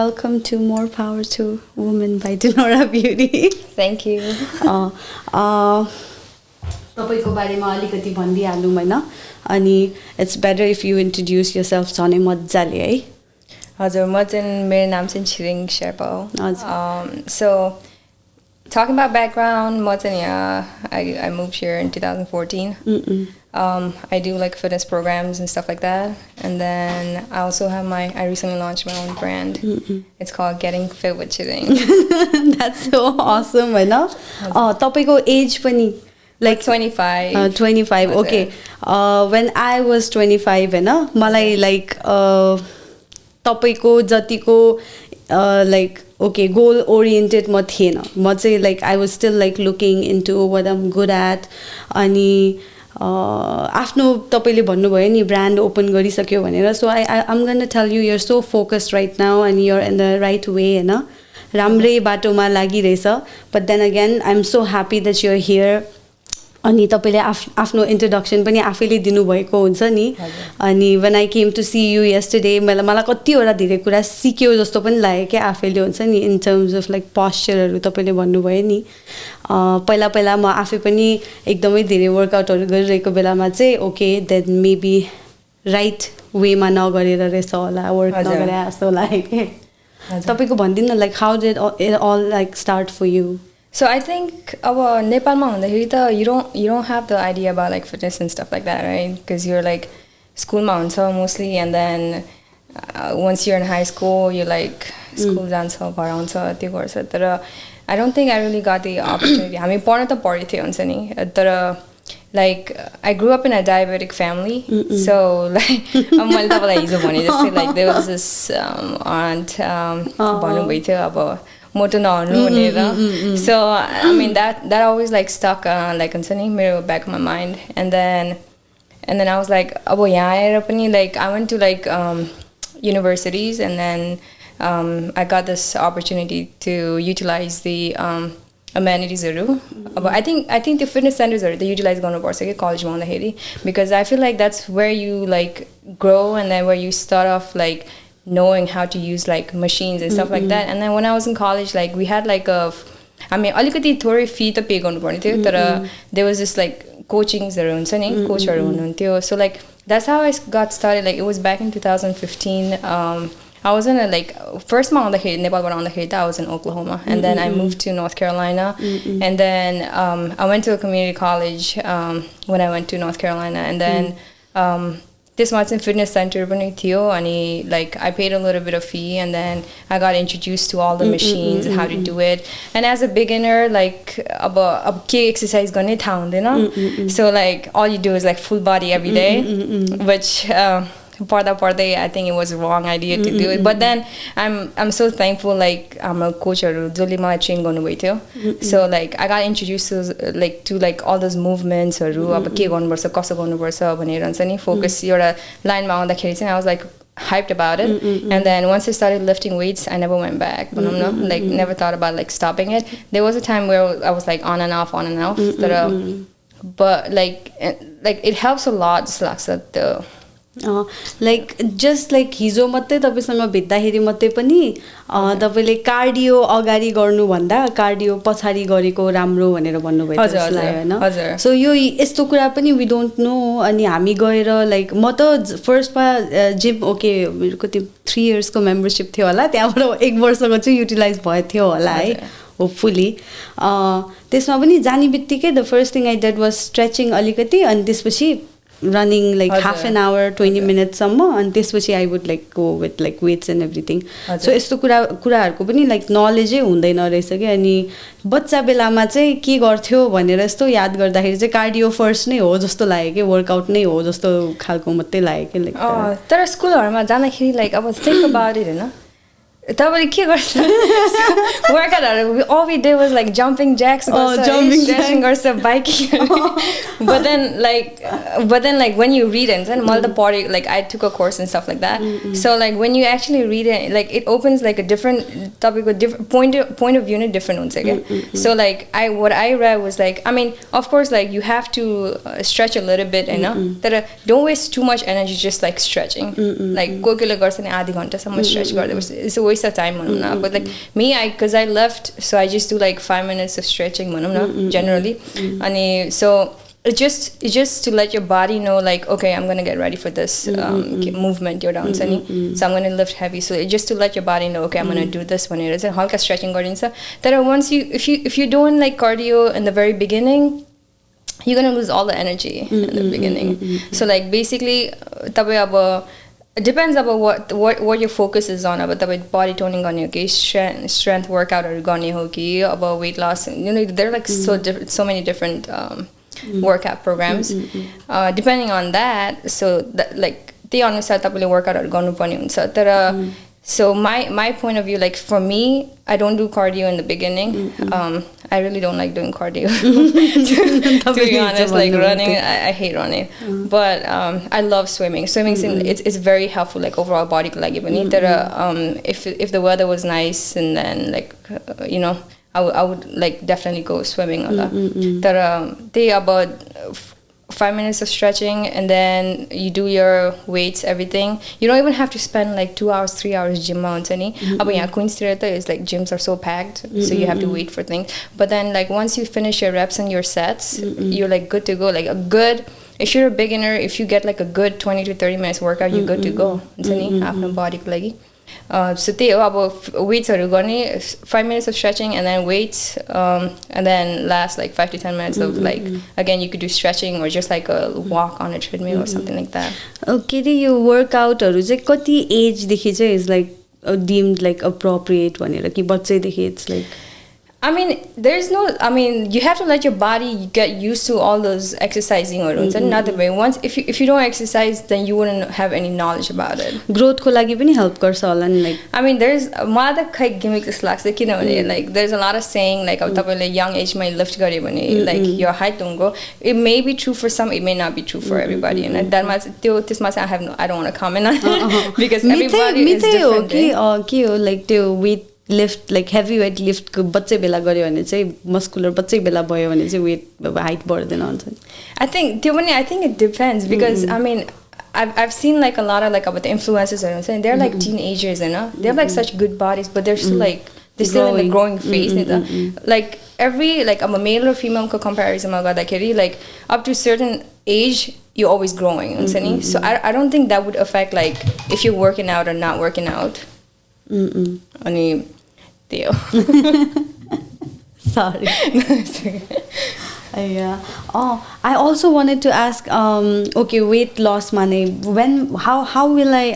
welcome to More Power to Women by Dinora Beauty. Thank you. तपाईको बारेमा अलिकति भन्दिहालौँ हैन अनि it's better if you introduce yourself झनै मज्जाले है हजुर म चाहिँ मेरो नाम चाहिँ Tshering Sherpa हो हजुर so talking about background म चाहिँ I moved here in 2014 I do like fitness programs and stuff like that and then I also have I recently launched my own brand it's called Getting Fit with Tsering that's so awesome हैन तपाईको as पनि like 25 25 okay when I was 25 हैन मलाई like तपाईको जतिको like okay goal oriented म थिएन म चाहिँ like I was still like looking into what I'm good at अनि आफ्नो तपाईले भन्नुभयो नि ब्रान्ड ओपन गरिसक्यो भनेर so I'm going to tell you you're so focused right now and you're in the right way हैन राम्रै बाटोमा लागिरहेछ but then again I'm so happy that you're here अनि तपाईले आफ्नो इन्ट्रोडक्सन पनि आफैले दिनुभएको हुन्छ नि अनि when I came to see you yesterday मलाई कतिवटा धेरै कुरा सिक्यो जस्तो पनि लाग्यो के आफैले हुन्छ नि in terms of like पोस्चरहरु तपाईले भन्नुभयो नि पहिला पहिला म आफै पनि एकदमै धेरै वर्कआउटहरु गरिरहेको बेलामा चाहिँ ओके देन मेबी राइट वेमा नगरेर रहेछ होला वर्क नगरे जस्तो लाग्यो के तपाईको भन्दिन like how did it all like start for you So I think Nepal ma hundakeri ta you don't have the idea about like fitness and stuff like that, right? Because you're like school ma huncha mostly and then once you're in high school you like school jancha ghar auncha tyo garcha tara I don't think I really got the opportunity. I mean padhna ta padhe thiyo huncha ni tara like I grew up in a diabetic family so like मैले तपाईलाई हिजो भने जस्तै like there was this aunt भन्नु भयो थियो अब मोटो नहुनु भनेर so I mean that always like stuck like हुन्छ नि मेरो back of my mind and then I was like अब यहाँ आएर पनि like I went to like universities and then I got this opportunity to utilize the amenities but I think the fitness centers they utilize गर्नुपर्छ के कलेजमा हुँदाखेरि because I feel like that's where you like grow and then where you start off like knowing how to use like machines and stuff like that and then when I was in college like we had like I mean अलिकति थोरै fee त pay गर्नुपर्ने थियो तर there was this like coachings हुन्छ नि कोचहरु हुनुहुन्थ्यो so like that's how I got started like it was back in 2015 I was in a like first ma aunदाखेरि नेपालबाट आउँदाखेरि I was in Oklahoma and then I moved to North Carolina and then I went to a community college when I went to North Carolina and then this was in fitness center pani थियो अनि like I paid a little bit of fee and then I got introduced to all the machines how to do it and as a beginner like अब के exercise गर्ने थाहा हुँदैन so like all you do is like full body every day which पर्दै I think it was a wrong idea to do it but then I'm so thankful like हाम्रो कोचहरु जसले मलाई train गर्नुभएको थियो so like I got introduced to like all those movements हरु अब के गर्नुपर्छ कसो गर्नुपर्छ भनेर हुन्छ नि फोकस एउटा लाइनमा आउँदाखेरि चाहिँ I was like hyped about it and then once I started lifting weights I never went back like never thought about like stopping it there was a time where I was like on and off but like it helps a lot just like the like just like हिजो मात्रै तपाईसँग भेट्दाखेरि मात्रै पनि तपाईले cardio अगाडि गर्नु भन्दा कार्डियो पछाडी गरेको राम्रो भनेर भन्नुभयो जस्तो लाग्यो हैन सो यो यस्तो कुरा पनि we don't know अनि हामी गएर like म त फर्स्टमा जिम ओके कति 3 इयर्स को मेम्बरशिप थियो होला त्यहाँबाट 1 वर्षको चाहिँ युटिलाइज भयो थियो होला है hopefully त्यसमा पनि जानी बित्तिकै the first thing I did was stretching अलिकति अनि त्यसपछि running like half an hour 20 minutes सम्म and त्यसपछि I would like go with like weights and everything so यस्तो कुराहरुको पनि like knowledge हुँदैन रहेछ के अनि बच्चा बेलामा चाहिँ के गर्थ्यो भनेर यस्तो याद गर्दाखेरि चाहिँ कार्डियो फर्स्ट नै हो जस्तो लाग्यो के वर्कआउट नै हो जस्तो खालको मात्रै लाग्यो के like तर स्कुलहरुमा जाँदाखेरि like अब think about it हैन तपाईले के गर्छ वर्कआउटहरु all we did was like jumping jacks stretching गर्छ biking but then like when you read it and the body like I took a course and stuff like that so like when you actually read it like it opens like a different topic with different point of view and different huncha ke so like what I read was like I mean of course like you have to stretch a little bit but don't waste too much energy just like stretching like kokile garcha ni आधी घण्टा सम्म stretch गर्दै बस्छ it's a waste of time but like me because I left, so I just do like 5 minutes of stretching generally and so it's just to let your body know like, okay, I'm gonna get ready for this movement you're down so I'm gonna lift heavy, so it's just to let your body know, okay, I'm gonna do this one. It's a halka stretching garden. Then once if you're doing like cardio in the very beginning, you're gonna lose all the energy in the beginning. So like basically it depends about what your focus is on. About body toning on your strength workout or about weight loss. There are like so many different workout programs. Depending on that, so that like they अनुसार तपाईले workout गर्नुपर्ने हुन्छ. So my point of view, like for me, I don't do cardio in the beginning. I really don't like doing cardio. to be honest, like running, I hate running. But I love swimming. Swimming, it's very helpful, like overall body ko लागि पनि. If the weather was nice and then like I would like definitely go swimming. They about 5 minutes of stretching and then you do your weights, everything. You don't even have to spend like 2 hours, 3 hours gym mounts. But yeah, Queen's Theatre is like gyms are so packed, so you have to wait for things. But then like once you finish your reps and your sets, you're like good to go. Like a good, if you're a beginner, if you get like a good 20 to 30 minutes workout, you're good to go. आफ्नो body ko लागि. So त्यही हो, अब weights-हरु गर्ने 5 minutes of stretching and then weights and then last like 5 to 10 minutes of like again you could do stretching or just like a walk on a treadmill or something like that. Okay, यो वर्कआउटहरु चाहिँ कति as देखि चाहिँ is like deemed like appropriate भनेर कि बच्चैदेखि it's like you have to let your body get used to all those exercising or another way. Once if you don't exercise, then you wouldn't have any knowledge about it. Growth ko लागि पनि help गर्छ होला नि, like there's mother खै gimmick जस्तो लाग्छ किनभने like there's a lot of saying like अब तपाईले young age मा lift गर्यो भने like your height don't go. It may be true for some, it may not be true for everybody, and that much त्यसमा चाहिँ I don't want to comment on it because everybody is different. के हो like त्यो weight lift like heavy weight lift को बच्चे बेला गर्यो भने चाहिँ muscular बच्चे बेला भयो भने चाहिँ weight height बढ्दैन हुन्छ. I think it depends because I've seen like a lot of like about the influencers and they're like teenagers they have like such good bodies but they're still like they're still in the growing phase. Like every like I'm a male or female comparison like up to a certain age you're always growing. So I don't think that would affect like if you're working out or not working out. Ani Theo. Sorry. Yeah. I also wanted to ask okay, weight loss money, when how will I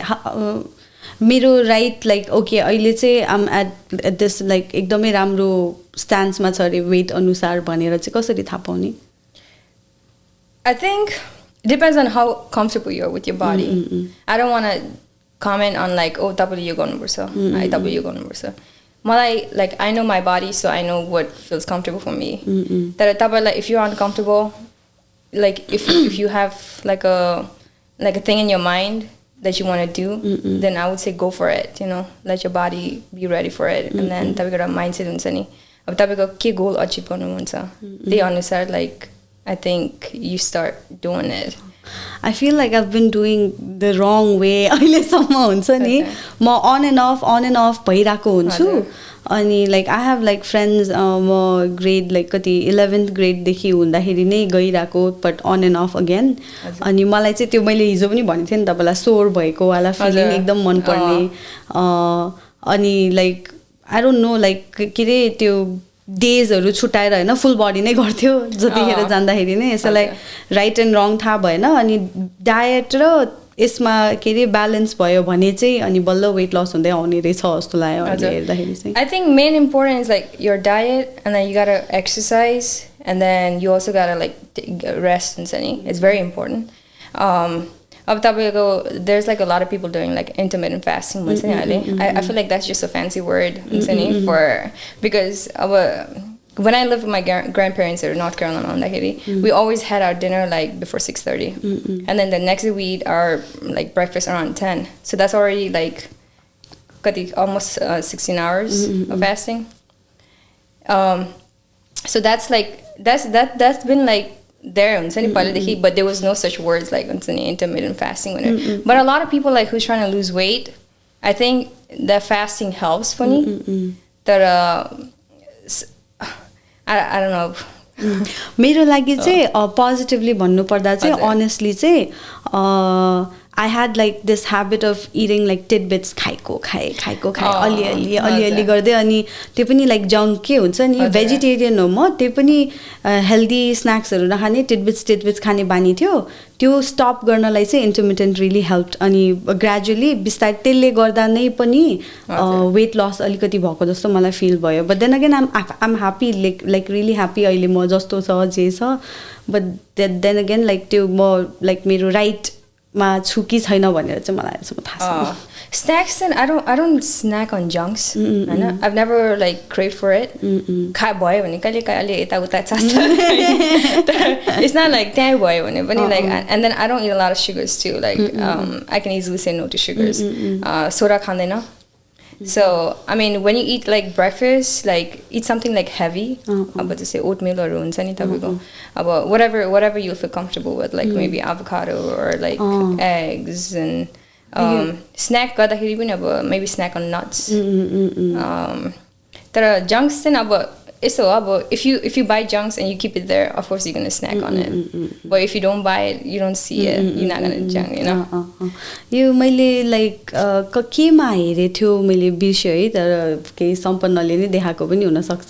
मेरो right like okay अहिले चाहिँ I'm at this like एकदमै राम्रो stance मा छ अरे weight अनुसार भनेर चाहिँ कसरी थाहा पाउने? I think it depends on how comfortable you are with your body. I don't want to comment on like तपाईले यो गर्नुपर्छ तपाईले यो गर्नुपर्छ. मलाई like I know my body, so I know what feels comfortable for me. तर तपाईलाई if you're uncomfortable, like if you have like a thing in your mind that you want to do, then I would say go for it. Let your body be ready for it, and then तपाईको एउटा mindset हुन्छ नि, अब तपाईको के goal achieve गर्नुहुन्छ त्यही अनुसार like I think you start doing it. I feel like I've been doing the wrong way अहिलेसम्म हुन्छ नि, म on and off भइरहेको हुन्छु. अनि like I have like friends म grade like कति 11th grade देखि हुँदाखेरि नै गइरहेको but on and off again. अनि मलाई चाहिँ त्यो मैले हिजो पनि भनेको थिएँ नि तपाईलाई सोर भएको वाला फिलिङ एकदम मन पर्ने. अनि like I don't know like के रे त्यो डेजहरु छुटाएर हैन फुल बडी नै गर्थ्यो जतिखेर जाँदाखेरि नै. यसलाई राइट एन्ड रङ थाहा भएन. अनि डायट र यसमा के रे ब्यालेन्स भयो भने चाहिँ अनि बल्ल वेट लस हुँदै आउने रहेछ जस्तो लाग्यो अहिले हेर्दाखेरि चाहिँ. I think main important is like your diet, and then you gotta exercise, and then you also gotta like rest and sunny. It's very important. There's like a lot of people doing like intermittent fasting. I feel like that's just a fancy word for because when I lived with my grandparents in North Carolina, we always had our dinner like before 6:30, and then the next day we eat our like breakfast around 10. So that's already like almost 16 hours of fasting. So that's like that's been like there on Nepali, but there was no such words like intermittent fasting. But a lot of people like who's trying to lose weight, I think the fasting helps पनि तर I don't know. मेरो लागि चाहिँ positively भन्नुपर्दा चाहिँ honestly चाहिँ I had like this habit of eating like tidbits खाएको खाए अलिअलि गर्दै अनि त्यो पनि लाइक जङ्क के हुन्छ नि भेजिटेरियन हो म त्यो पनि हेल्दी स्न्याक्सहरू नखाने tidbits खाने बानी थियो त्यो स्टप गर्नलाई चाहिँ इन्टरमिटेन्ट रियली हेल्प अनि ग्रेजुअली बिस्तारै त्यसले गर्दा नै पनि वेट लस अलिकति भएको जस्तो मलाई फिल भयो but then again I'm happy like really happy अहिले म जस्तो छ जे छ बट देन अगेन लाइक त्यो म लाइक मेरो राइट मा छु कि छैन भनेर चाहिँ मलाई अहिलेसम्म थाहा छैन snacks and I don't snack on junks हैन I've never like craved for it खा भयो भने कहिले कहिले यता उता चास्छ it's not like त्यही भयो भने पनि like and then I don't eat a lot of sugars too like I can easily say no to sugars soda खाँदैन so I mean when you eat like breakfast like eat something like heavy अब जस्तै oatmeal हरू हुन्छ नि तपाईको अब whatever you feel comfortable with like maybe avocado or like eggs and snack गर्दाखेरि पनि अब maybe snack on nuts तर junks चाहिँ अब यसो अब if you buy junks and you keep it there of course you're going to snack on it but if you don't buy it you don't see it you're not going to junk you know यो मैले like केमा हेरे थियो मैले बिर्स्यो है तर केही सम्पन्नले नै देखाएको पनि हुन सक्छ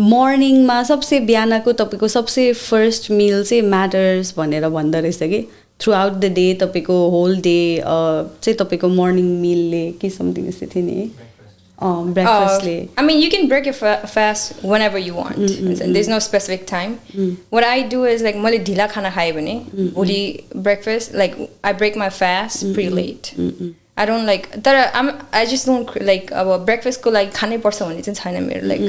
मर्निङमा सबसे बिहानको तपाईको सबसे फर्स्ट मिल चाहिँ म्याटर्स भनेर भन्दो रहेछ कि थ्रु आउट द डे तपाईको होल डे चाहिँ तपाईको मर्निङ मिलले के समथिङ यस्तो थियो नि breakfast I mean you can break your fast whenever you want there's no specific time what I do is like मैले ढिला खाना खाए भने भोलि breakfast like I break my fast pretty late I don't like I just don't like अब breakfast को like खानै पर्छ भन्ने चाहिँ छैन मेरो like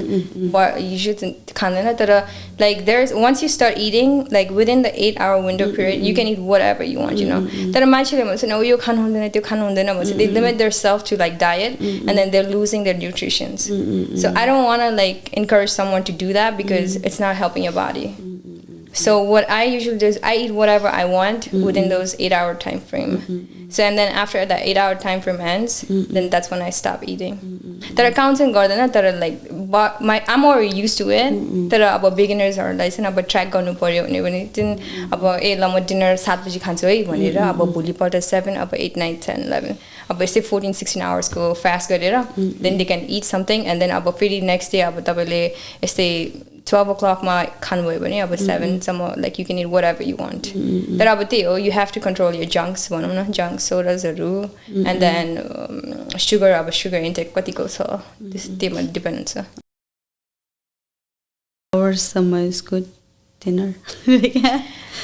you should खाँदैन तर like there's once you start eating like within the 8-hour window period you can eat whatever you want you know तर मान्छेले भन्छ न यो खानु हुँदैन त्यो खानु हुँदैन भन्छ they limit themselves to like diet and then they're losing their nutrition so I don't want to like encourage someone to do that because it's not helping your body so what I usually do is I eat whatever I want within those 8-hour time frame so and then after that 8-hour time frame ends then that's when I stop eating तर counting गर्दैन तर like I'm already used to it तर अब beginnersहरूलाई चाहिँ अब track गर्नु पर्यो भने चाहिँ अब ए ल म डिनर 7 बजी खान्छु है भनेर अब भोलिपल्ट 7 अब 8 9 10 11 अब यस्तै 14-16 hours को फास्ट गरेर then they can eat something and then अब फेरि next day अब तपाईले यस्तै 12 o'clock मा खानुभयो भने अब 7 सम्म like you can eat whatever you want तर अब त्यही हो you have to control your junks भनौँ न junk sodas-हरू and then sugar अब sugar intake कतिको छ त्यसमा डिपेन्ड हुन्छ hours summer is good dinner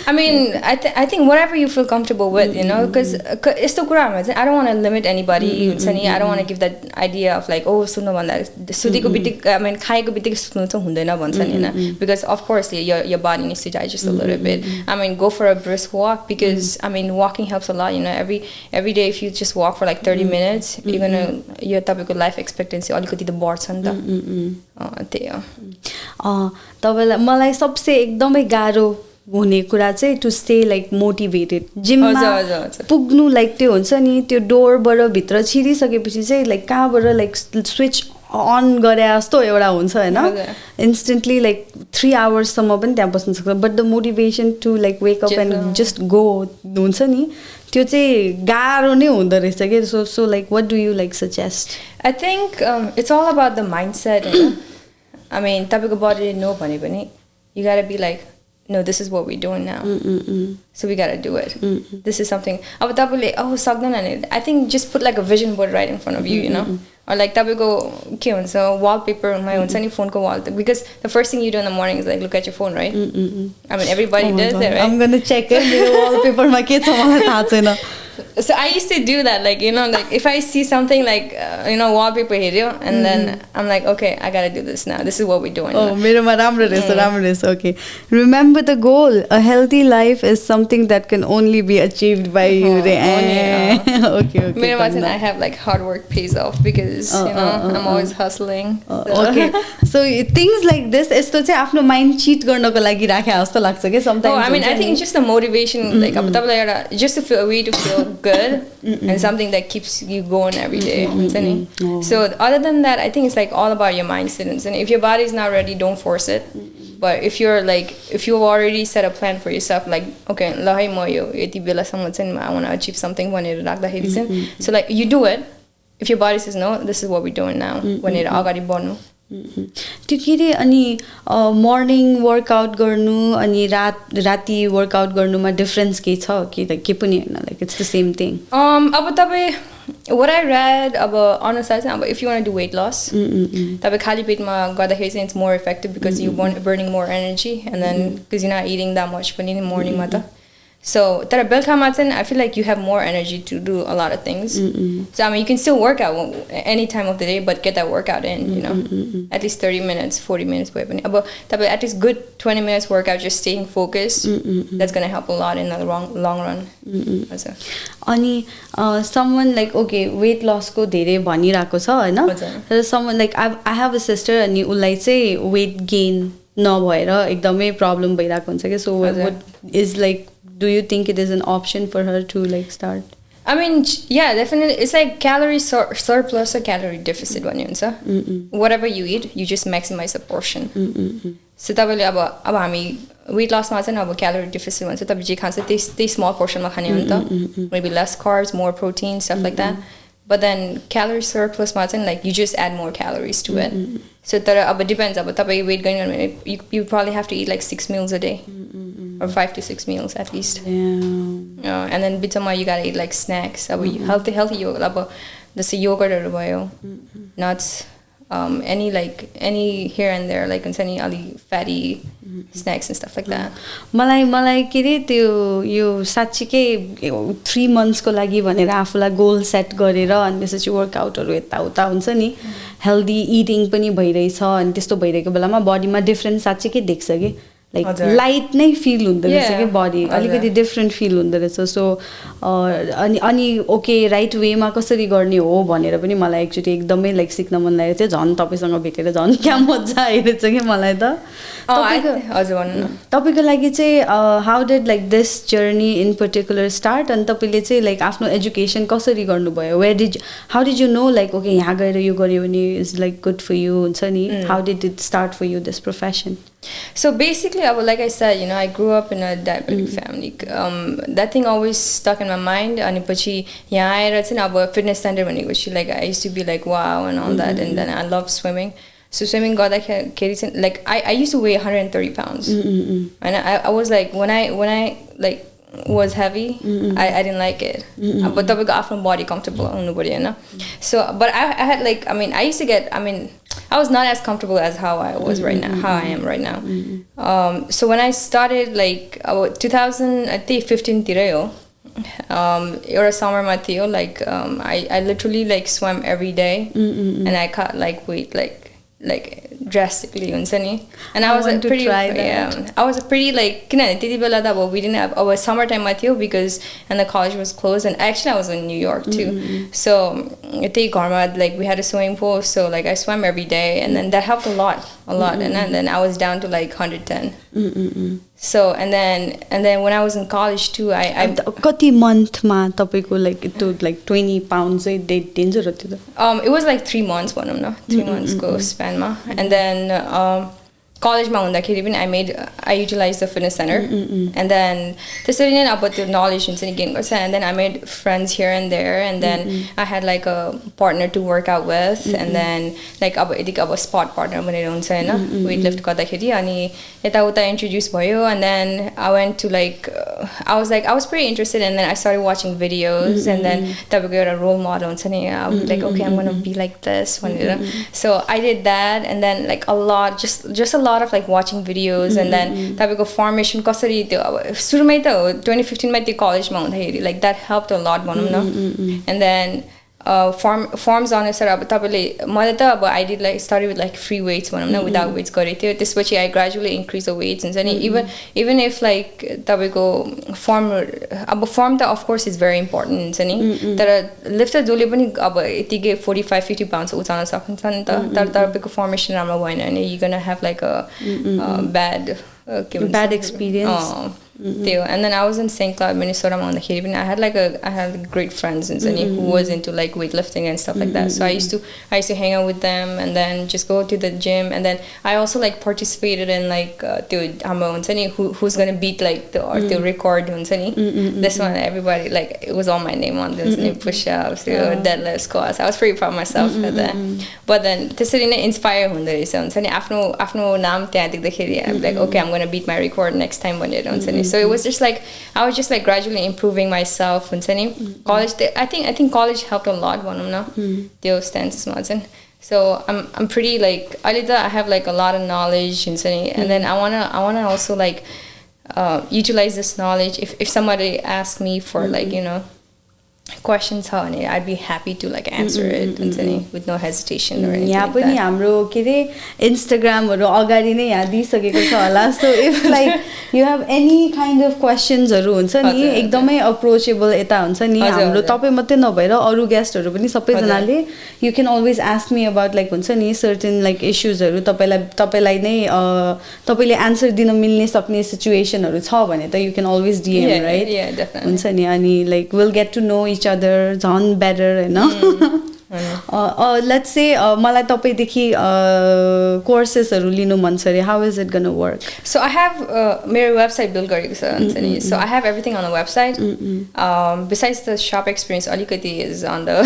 I mean I think whatever you feel comfortable with you know because यस्तो कुराहरुमा चाहिँ I don't want to limit anybody हुन्छ नि I don't want to give that idea of like oh सुन्नु भन्दा सुतेको बित्तिकै I mean खाएको बित्तिकै सुत्नु चाहिँ हुँदैन भन्छ नि हैन because of course your body needs to digest a little bit I mean go for a brisk walk because I mean walking helps a lot you know every day if you just walk for like 30 minutes you're going to your तपाईँको life expectancy अलिकति त बढ्छ नि त त्यही हो तपाईलाई मलाई सबसे एकदमै गाह्रो हुने कुरा चाहिँ टु स्टे लाइक मोटिभेटेड जिममा पुग्नु लाइक त्यो हुन्छ नि त्यो डोरबाट भित्र छिरिसकेपछि चाहिँ लाइक कहाँबाट लाइक स्विच अन गरे जस्तो एउटा हुन्छ हैन इन्स्टेन्टली लाइक 3 hours सम्म पनि त्यहाँ बस्न सक्छ but the motivation to like wake up and just go हुन्छ नि त्यो चाहिँ गाह्रो नै हुँदो रहेछ के so like what do you like suggest I think it's all about the mindset हैन I mean तपाईको बडीले नो भने पनि you got to be like no this is what we're doing now so we got to do it this is something अब तपाईले oh सक्दैन नि I think just put like a vision board right in front of you you know or like तपाईको के हुन्छ wallpaper मा हुन्छ नि फोनको wall because the first thing you do in the morning is like look at your phone right I mean everybody does that right I'm going to check it मेरो wallpaper मा के छ मलाई थाहा छैन so I used to do that like you know like if I see something like you know wallpaper here and then I'm like okay I got to do this now this is what we're doing oh मेरोमा राम्रो रहेछ okay remember the goal a healthy life is something that can only be achieved by you okay मेरोमा चाहिँ I have like hard work pays off because you know I'm always hustling okay so things like this यस्तो चाहिँ आफ्नो mind cheat गर्नको लागि राखे जस्तो लाग्छ के sometimes I mean I think it's just a motivation like अब तपाईलाई एउटा just to feel a way to feel good and something that keeps you going every day. So other than that, I think it's like all about your mindset. And if your body is not ready, don't force it. But if you're like, if you've already set a plan for yourself, like, okay, I want to achieve something, so like you do it. If your body says no, this is what we're doing now. त्यो के रे अनि morning workout गर्नु अनि राति workout गर्नुमा difference के छ के पनि हैन like it's the same thing अब तपाई what I read about अनुसार चाहिँ अब if you want to do weight loss तपाई खाली पेटमा गर्दाखेरि चाहिँ it's more effective because you burning more energy and then because you're not eating that much पनि morning मा त so तर बेलुकामा चाहिँ I feel like you have more energy to do a lot of things so I mean you can still work out any time of the day but get that workout in you know at least 30 minutes 40 minutes भए पनि अब तपाई at least good 20 minutes workout just staying focused that's going to help a lot in the long run अनि someone like okay weight loss को धेरै भनिराको छ हैन तर someone like I have a sister अनि उलाई चाहिँ weight gain नभएर एकदमै प्रब्लम भइराको हुन्छ के so what is like do you think it is an option for her to like start I mean yeah definitely it's like calorie surplus or calorie deficit भन्ने हुन्छ whatever you eat you just maximize the portion so तपाईले अब हामी weight loss मा चाहिँ अब calorie deficit भन्छ तपाईले जे खान्छ त्यही small portion मा खाने हो नि त maybe less carbs more protein stuff like that but then calorie surplus मा चाहिँ like you just add more calories to it so तर अब depends अब तपाई weight gain गर्नु भने you probably have to eat like 6 meals a day or 5 to 6 meals at least and then bitama you gotta eat like snacks अब healthy yoga अब जस्तै yogurtहरु भयो nuts any here and there like any ali fatty snacks and stuff like that मलाई के रे त्यो यो साच्चीकै 3 months को लागि भनेर आफुलाई गोल सेट गरेर अनि त्यसपछि वर्कआउटहरु यता उता हुन्छ नि हेल्दी इटिङ पनि भइरहेछ अनि त्यस्तो भइरहेको बेलामा बडीमा डिफरेन्स साच्चीकै देख्छ के लाइक लाइट नै फिल हुँदो रहेछ के बडी अलिकति डिफरेन्ट फिल हुँदो रहेछ सो अनि ओके राइट वेमा कसरी गर्ने हो भनेर पनि मलाई एक्चुअली एकदमै लाइक सिक्न मन लागेको थियो झन् तपाईसँग भेटेर झन् क्या मजा आइरहेछ के मलाई त तपाईको लागि चाहिँ how did like this journey in particular start अनि तपाईले चाहिँ लाइक आफ्नो एजुकेसन कसरी गर्नुभयो how did you know like okay यहाँ गएर यो गर्यो भने is like good for you हुन्छ नि how did it start for you this profession So basically, like I said, you know, I grew up in a diabetic family. That thing always stuck in my mind. And pachi yaha aera chahi aba fitness center bhaneko छु like I used to be like wow and all that and then I love swimming. So swimming got like I used to weigh 130 pounds. And I was like when I like was heavy I didn't like it but I got from body comfortable nobody you know so but I had like I used to get I was not as comfortable as how I was right now how I am right now so when I started like 2015 tirayo or summer ma थियो like I literally like swam every day and I cut like weight like drastically and I was pretty I was pretty like we didn't have our summertime ma थियो because and the college was closed and actually I was in New York too so like we had a swimming pool so like I swam every day and then that helped a lot and then I was down to like 110 so and then when I was in college too I कति month मा तपाईको like it took like 20 pounds a day danger थियो it was like 3 months भनौं न 3 months को span मा and then college ma hundakeri pani I utilized the fitness center and then त्यसरी नै अब त्यो knowledge हुन्छ नि gain गर्छ and then I made friends here and there and then I had like a partner to work out with and then like अब यतिको अब spot partner भनेर हुन्छ हैन weight lift गर्दाखेरि अनि यता उता introduce भयो and then I went to like I was pretty interested and then I started watching videos and then तपाईको एउटा role model हुन्छ नि I was like okay I'm going to be like this भनेर so I did that and then like a lot just a lot of like watching videos and then तपाईको formation कसरी त्यो अब सुरुमै त 2015 मा त्यो कलेज मा हुँदाखेरि like that helped a lot भनौं न and then forms on sir अब तपाईले मैले त अब I did like started with like free weights भनौं न without weights गरे थियो त्यसपछि I gradually increase the weights हुन्छ नि even if like तपाईको form त of course is very important हुन्छ नि तर लिफ्टर जसले पनि अब यतिकै 45-50 pounds उचाल्न सक्छ नि त तर तपाईको formation राम्रो भएन भने you gonna have like a bad bad experience त्यो and then I was in St. Cloud Minnesota भन्दाखेरि पनि I had great friends and who was into like weightlifting and stuff like that, so I used to hang out with them and then just go to the gym, and then I also like participated in like त्यो हाम्रो हुन्छ नि who's going to beat like the record हुन्छ नि, this one everybody like it was all my name on this push-ups, deadlifts, squats. I was pretty proud of myself for that. But then त्यसरी नै inspire हुँदै रहेछ हुन्छ नि, आफ्नो नाम त्यहाँ देख्दाखेरि I'm like okay, I'm going to beat my record next time भनेर हुन्छ नि. So it was just like I was just like gradually improving myself हुन्छ नि. College I think college helped a lot भनौँ न त्यो stances मा चाहिँ. So I'm pretty like I have like a lot of knowledge हुन्छ नि, and then I want to also like utilize this knowledge if somebody asks me for like you know questions how I'd be happy to like answer it with no hesitation or anything यहाँ like पनि that. हाम्रो के रे इन्स्टाग्रामहरु अगाडि नै यहाँ दिइसकेको छ होला, so if like you have any kind of questionsहरु हुन्छ नि एकदमै अप्रोचेबल यता हुन्छ नि, हाम्रो तपाई मात्रै नभएर अरु गेस्टहरु पनि सबैजनाले you can always ask me about like हुन्छ नि certain like issuesहरु तपाईलाई नै तपाईले आन्सर दिन मिल्ने सक्ने सिचुएसनहरु छ भने त you can always DM, right? Yeah, definitely. हुन्छ नि, अनि like we'll get to know each other झन् better, you know. Let's say मलाई तपाईदेखि कोर्सेसहरु लिनु मन छ रे, how is it going to work? So I have मेरो website build गरेको छ हुन्छ नि, so I have everything on the website. Besides the shop experience अलिकति is on the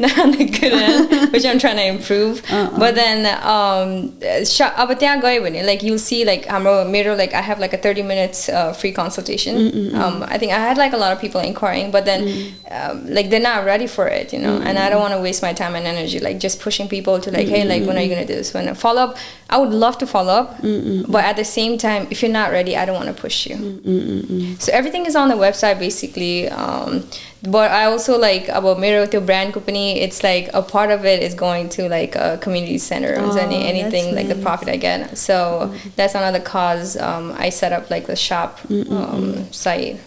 not on the good end, which I'm trying to improve. But then अब त्यहाँ गयो भने like you'll see like मेरो like I have like a 30 minutes free consultation. I think I had like a lot of people inquiring, but then like they're not ready for it, you know, and I don't want to waste my time and energy like just pushing people to like hey like when are you going to do this, when follow up. I would love to follow up, but at the same time if you're not ready I don't want to push you. So everything is on the website basically, but I also like about मेरो त्यो brand company, it's like a part of it is going to like a community center, anything like the profit I get, so that's another cause I set up like the shop site.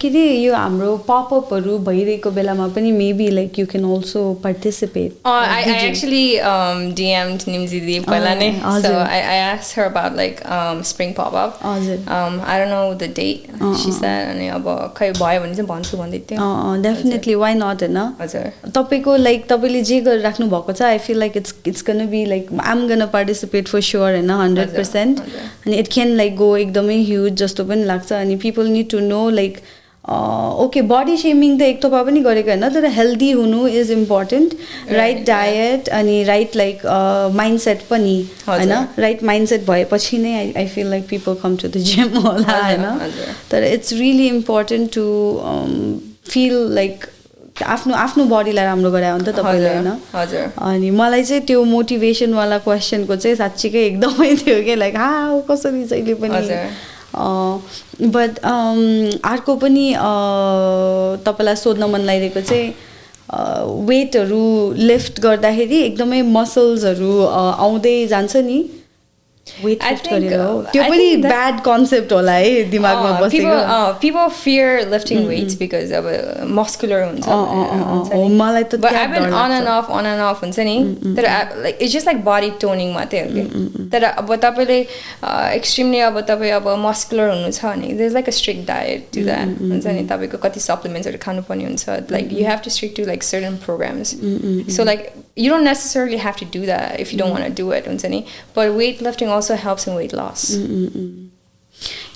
के रे यो हाम्रो पपअपहरु भइरहेको बेलामा पनि maybe like you can also participate. I actually DM'd Nimzidi पहिला नै, so I asked her about like spring pop-up. I don't know the date, she said, अनि अब खै भयो भने चाहिँ भन्छु भन्दै थियो. Definitely, why not हैन? हजुर तपाईको like तपाईले जे गरिराख्नु भएको छ, I feel like it's going to be like I'm going to participate for sure हैन 100%, and it can like go एकदमै huge जस्तो पनि लाग्छ, अनि people need to know like okay, body shaming त एक थोपा पनि गरेको हैन, तर healthy हुनु is important, right diet अनि right like mindset पनि हैन, right mindset भएपछि नै I feel like people come to the gym होला हैन, तर it's really important to feel like आफ्नो बडीलाई राम्रो गरायो भने त तपाईले हैन. हजुर. अनि मलाई चाहिँ त्यो मोटिभेसन वाला क्वेशनको चाहिँ साच्चीकै एकदमै थियो के like हाउ कसरी चाहिँ पनि but अर्को पनि तपाईलाई सोध्न मन लागिरहेको चाहिँ वेटहरु लिफ्ट गर्दाखेरि एकदमै मसल्सहरु आउँदै जान्छ नि, weight lift गरेर हो त्यो पनि bad concept होला है दिमागमा बसेको. People fear lifting weights because of muscular हुन्छ. मलाई त but I've been on and off हुन्छ नि, तर like it's just like body toning मात्रै हो के, तर अब तपाईले extremely अब तपाई अब muscular हुनु छ भने there's like a strict diet to that हुन्छ नि, तपाईको कति supplementsहरु खानु पर्ने हुन्छ, like you have to stick to like certain programs. So like you don't necessarily have to do that if you don't want to do it हुन्छ नि, but weightlifting also helps in weight loss.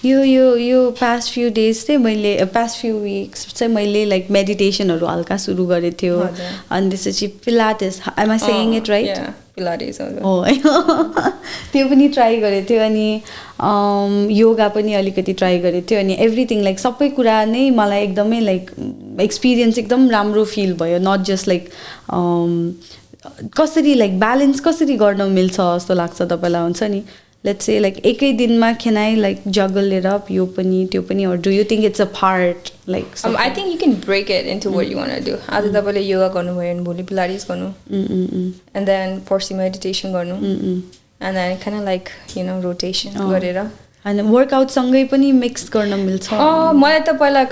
यो past few days चाहिँ मैले past few weeks चाहिँ मैले like meditationहरु हल्का सुरु गरे थियो, अनि त्यसपछि pilates, am I saying it right? Yeah, pilates त्यो पनि ट्राई गरे थियो, अनि योगा पनि अलिकति ट्राई गरे थियो, अनि एभ्रीथिङ लाइक सबै कुरा नै मलाई एकदमै लाइक एक्सपिरियन्स एकदम राम्रो फिल भयो, नट जस्ट लाइक कसरी लाइक ब्यालेन्स कसरी गर्न मिल्छ जस्तो लाग्छ तपाईलाई हुन्छ नि. Let's say like एकै दिनमा can I like juggle it up, यो पनि त्यो पनि, or do you think it's a part like I think you can break it into what you want to do. आज तपाईले योगा गर्नु भयो भने भोलि pilates गर्नु, and then पर्सि meditation गर्नु, and then kind of like you know rotation गरेर, and workout सँगै पनि mix गर्न मिल्छ. मलाई त पहिला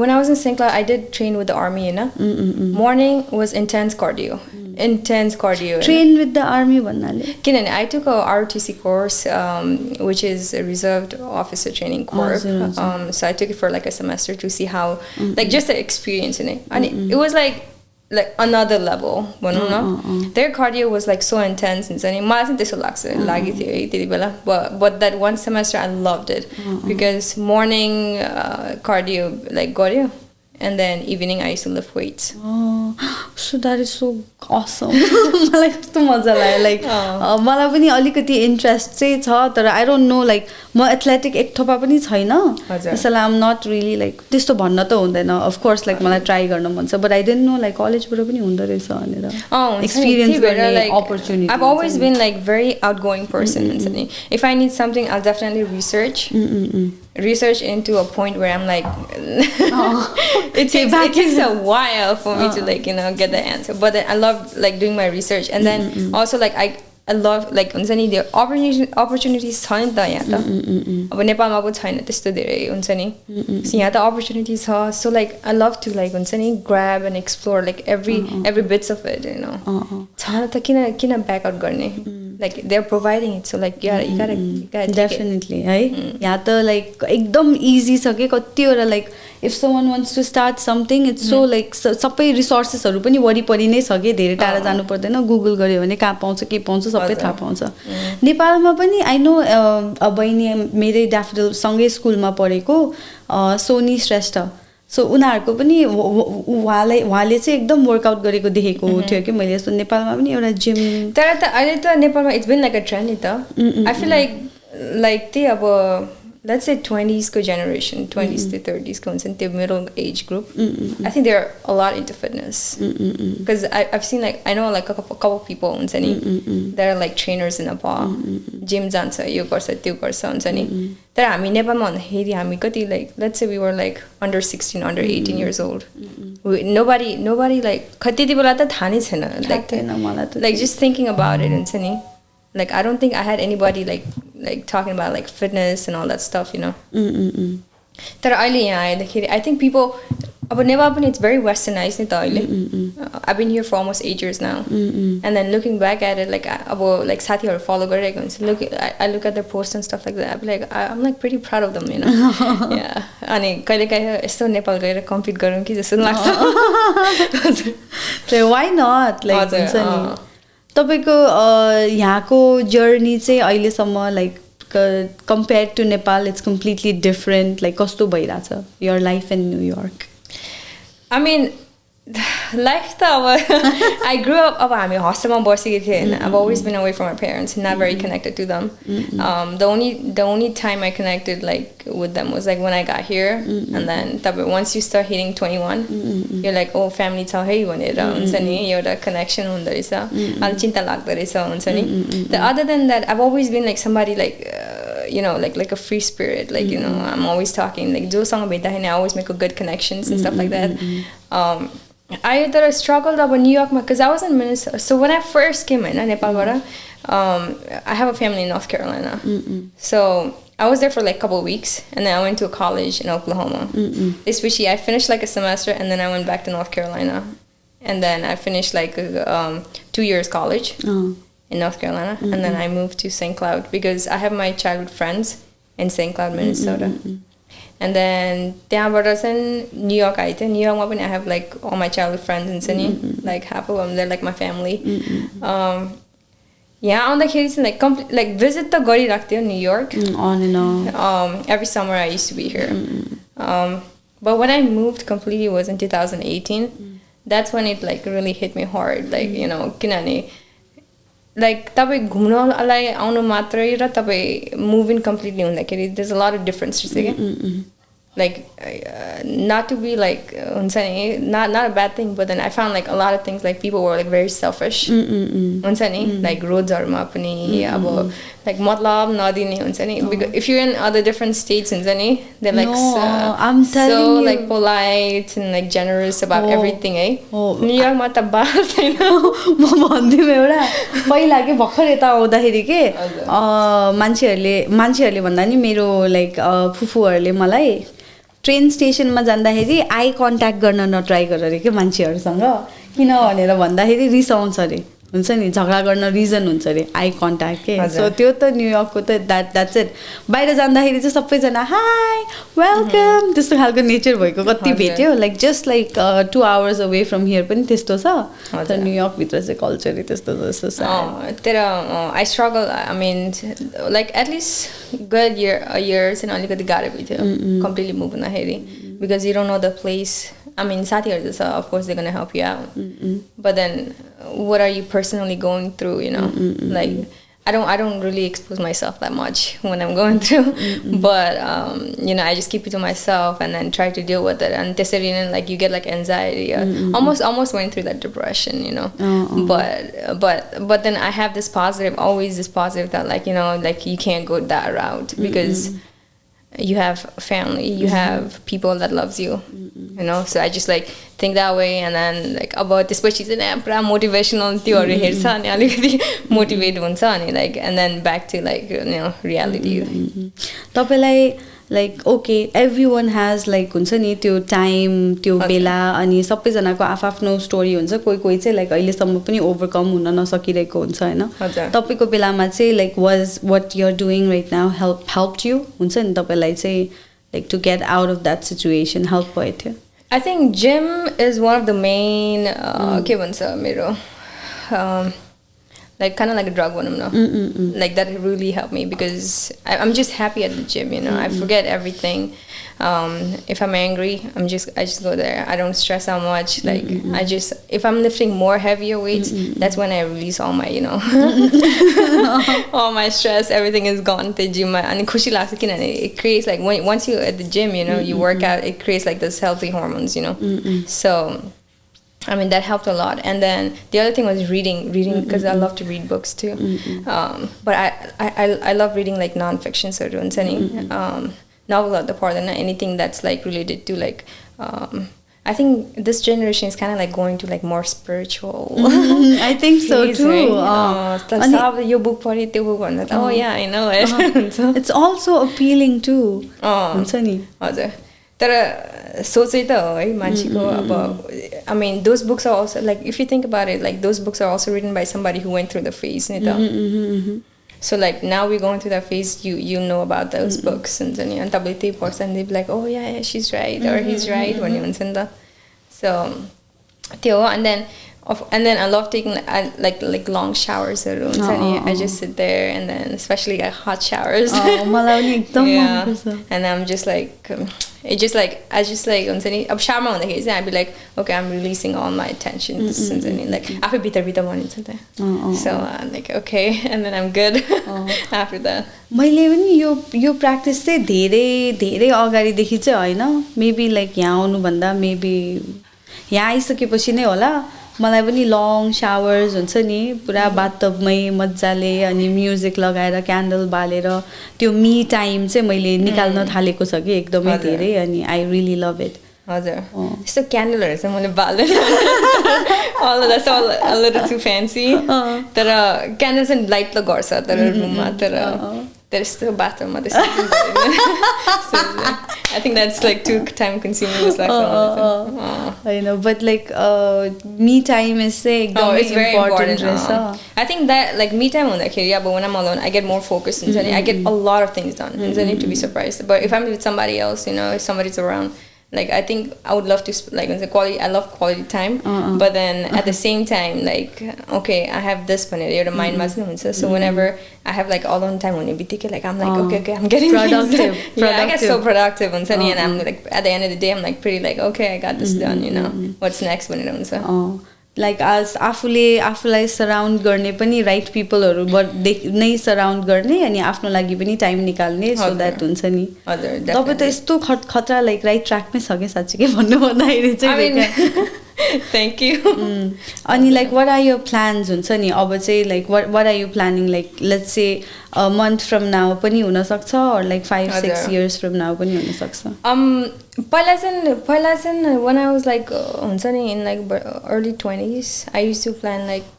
when I was in St. Cloud I did train with the army, you know. Morning was intense cardio, intense cardio. Train with the army भन्नाले किनभने I took a ROTC course, which is a reserved officer training course. So I took it for like a semester to see how, like just the experience in it. And it was like another level. Their cardio was like so intense. And मलाई चाहिँ त्यस्तो लागि थियो है त्यति बेला. But that one semester I loved it because morning cardio like गर्यो. And then evening I used to lift weights. So that is so awesome. मलाई कस्तो मजा लाग्यो लाइक मलाई पनि अलिकति इन्ट्रेस्ट चाहिँ छ तर आई डोन्ट नो लाइक म एथलेटिक एक थोपा पनि छैन त्यसैले आम नट रियली लाइक त्यस्तो भन्न त हुँदैन अफ कोर्स लाइक मलाई ट्राई गर्न मन छ but I didn't know like कलेजबाट पनि हुँदो रहेछ भनेर एक्सपिरियन्स गर्ने opportunity I've always been like very outgoing person. If I need something I'll definitely research into a point where I'm like it takes a while for me to like get the answer, but then I love like doing my research and then also like I love like हुन्छ नि the opportunities छ नि त यहाँ त अब नेपालमा पो छैन त्यस्तो धेरै हुन्छ नि यहाँ त opportunities छ so like I love to like हुन्छ नि grab and explore like every bits of it छ त किन back out गर्ने like they're providing it so like you gotta definitely है यहाँ त like एकदम easy छ के कतिवटा like if someone wants to start something it's so like सबै रिसोर्सेसहरु पनि वरिपरि नै छ के धेरै टाढा जानु पर्दैन गुगल गर्यो भने कहाँ पाउँछ के पाउँछ सबै थाहा पाउँछ नेपालमा पनि आई नो बहिनी मेरै ड्याफोडिल सँगै स्कुलमा पढेको सोनी श्रेष्ठ सो उनीहरुको पनि उहाँले चाहिँ एकदम वर्कआउट गरेको देखेको थियो कि मैले सो नेपालमा पनि एउटा जिम तर त अहिले त नेपालमा it's been like a trend नि त आई फिल लाइक त्यही अब let's say 20s ko generation 20s to 30s ko the middle age group I think they're a lot into fitness because I've seen like I know like a couple people that are like trainers in Nepal gym jansa yo garcha tyo garcha huncha ni tara hami Nepal ma heri hami kati like let's say we were like under 16 under 18 years old nobody like khati bela ta tha nai chaina like just thinking about it huncha ni like I don't think I had anybody like talking about like fitness and all that stuff तर अहिले यहाँ आएदाखेरि I think people अब नेपाल पनि it's very westernized नि त अहिले I've been here for almost 8 years now and then looking back at it like अब like साथीहरु follow गरिरहेको हुन्छ I look at their posts and stuff like that I'm like pretty proud of them yeah अनि कहिलेकाहीँ यस्तो नेपाल गएर compete गरौँ कि जस्तो लाग्छ so why not like हुन्छ नि तपाईको यहाँको जर्नी चाहिँ अहिलेसम्म like compared to Nepal it's completely different like कस्तो भइराछ your life in New York I mean life त अब I grew up अब हामी हस्टेलमा बसेको थिए हैन I've always been away from my parents not very connected to them the only time I connected like with them was like when I got here and then once you start hitting 21 you're like oh family छ है भनेर हुन्छ नि एउटा connection हुँदै रहेछ अलि चिन्ता लाग्दै रहेछ हुन्छ नि other than that I've always been like somebody like like a free spirit like I'm always talking like जोसँग भेट्दाखेरि I always make a good connections and stuff like that I struggled about New York because I was in Minnesota. So when I first came in Nepal, I have a family in North Carolina. So I was there for like a couple of weeks, and then I went to a college in Oklahoma. Especially, I finished like a semester, and then I went back to North Carolina, and then I finished like 2 years college in North Carolina, and then I moved to St. Cloud because I have my childhood friends in St. Cloud, Minnesota. And then त्यहाँबाट चाहिँ New York आए थे New York मा पनि I have like all my childhood friends and sunny like half of them they're like my family यहाँ आउँदाखेरि चाहिँ like visit त गरिराख्थ्यो New York on and on every summer I used to be here but when I moved completely was in 2018 that's when it like really hit me hard like किनभने like तपाईं घुम्नलाई आउनु मात्रै र तपाईं move in completely हुँदाखेरि there's a lot of differences like not to be like हुन्छ नि not a bad thing but then I found like a lot of things like people were like very selfish हुन्छ नि like roadsहरुमा पनि अब like मतलब नदिने हुन्छ नि because if you're in other different states हुन्छ नि they're like I'm telling so you like polite and like generous about everything New York मा त बास छैन म भन्दिम एउटा पहिला के भर्खर यता आउँदाखेरि के मान्छेहरुले भन्दा नि मेरो लाइक फुफुहरुले मलाई ट्रेन स्टेशनमा जाँदाखेरि आई कन्ट्याक्ट गर्न नट्राई गर रे के मान्छेहरुसँग किन भनेर भन्दाखेरि रिसाउँछ अरे हुन्छ नि झगडा गर्न रिजन हुन्छ अरे आई कन्ट्याक्ट के सो त्यो त न्युयोर्कको त द्याट्स इट बाहिर जाँदाखेरि चाहिँ सबैजना हाई वेलकम त्यस्तो खालको नेचर भएको कति भेट्यो like just like 2 hours away from here पनि त्यस्तो छ तर न्युयोर्कभित्र चाहिँ कल्चरै त्यस्तो जस्तो तर I struggle I mean like at least good year चाहिँ अलिकति गाह्रो भयो कम्प्लिटली मुभ हुँदाखेरि because you don't know the place I mean, साथीहरु छ of course they're gonna help you out. But then, what are you personally going through? You know, like I don't really expose myself that much when I'm going through. But you know, I just keep it to myself and then try to deal with it. And त्यसरी नै like you get like anxiety. Almost went through that depression. You know, but then I have this positive, always this positive that like you know like you can't go that route because. You have family, you have people that loves you, you know. So I just like think that way, and then like about this, but she's a motivational theory here, so motivate one son, like, and then back to like you know reality. Like okay, everyone has like हुन्छ नि त्यो time त्यो बेला अनि सबैजनाको आफ्नो story हुन्छ कोही कोही चाहिँ लाइक अहिलेसम्म पनि ओभरकम हुन नसकिरहेको हुन्छ हैन तपाईको बेलामा चाहिँ like was what you are doing right now helped you हुन्छ नि तपाईलाई चाहिँ like to get out of that situation help भयो थियो I think gym is one of the main के भन्छ मेरो like kind of like a drug one, you know. Like that really helped me because I'm just happy at the gym, you know. I forget everything. If I'm angry, I just go there. I don't stress out much. Like if I'm lifting more heavier weights, that's when I release all my, you know, all my stress. Everything is gone. The gym and खुशी लाग्छ किनभने it creates like once you're at the gym, you know, you work out. It creates like those healthy hormones, you know. So. I mean that helped a lot, and then the other thing was reading because I love to read books too. But I love reading like non-fiction, so any novel or the part and anything that's like related to like I think this generation is kind of like going to like more spiritual. I think so too. Your book for it, oh yeah, I know it. It's also appealing too. तर सोचै त हो है मान्छेको अब I mean those books are also like if you think about it like those books are also written by somebody who went through the phase नि त so like now we're going through that phase you know about those books and तपाईँले त्यही पढ्छ and they'll be like oh yeah she's right or he's right भन्ने हुन्छ नि त so त्यो हो and then I love taking like long showers. I just sit there and then especially like hot showers. And I'm just like it just like I just like अब shower हुँदाखेरि चाहिँ I'd be like okay I'm releasing all my tension like आफै भित्र भनिन्छ त so I'm like okay and then I'm good after that मैले पनि यो प्र्याक्टिस चाहिँ धेरै अगाडिदेखि चाहिँ हैन मेबी लाइक यहाँ आउनु भन्दा मेबी यहाँ आइसकेपछि नै होला मलाई पनि लङ शावर्स हुन्छ नि पुरा बाथटबमै मज्जाले अनि म्युजिक लगाएर क्यान्डल बालेर त्यो मी टाइम चाहिँ मैले निकाल्न थालेको छ कि एकदमै धेरै अनि आई रियली लभ इट हजुर यस्तो क्यान्डलहरु चाहिँ मैले बाल्दैन all that's all a little too fancy तर क्यान्डल चाहिँ लाइट ल गर्छ तर रुममा तर there's still bathroom at the so I think that's like too time consuming just like I know but like me time is say it's very important I think that like me time on that yeah but when I'm alone I get more focused and I get a lot of things done and I need to be surprised but if I'm with somebody else you know if somebody's around like I think I would love to like quality I love quality time but then at the same time like okay I have this one your mind must so whenever I have like all on time when you be like I'm like okay I'm getting productive yeah I get so productive and I'm like at the end of the day I'm like pretty like okay I got this done you know what's next when it so like as आफूलाई surround गर्ने पनि right पिपलहरु नै surround गर्ने अनि आफ्नो लागि पनि time निकाल्ने सो दैट हुन्छ नि हजुर तपाई त यस्तो खतरा लाइक राइट ट्र्याकमै छ के साच्चै के भन्नु भन्दाखेरि चाहिँ Thank you. अनि like what are your plans हुन्छ नि अब चाहिँ like what are you planning like let's say a month from now पनि हुन सक्छ or like 5-6 years from now पनि हुन सक्छ पहिला चाहिँ when I was like हुन्छ नि in like early 20s I used to plan like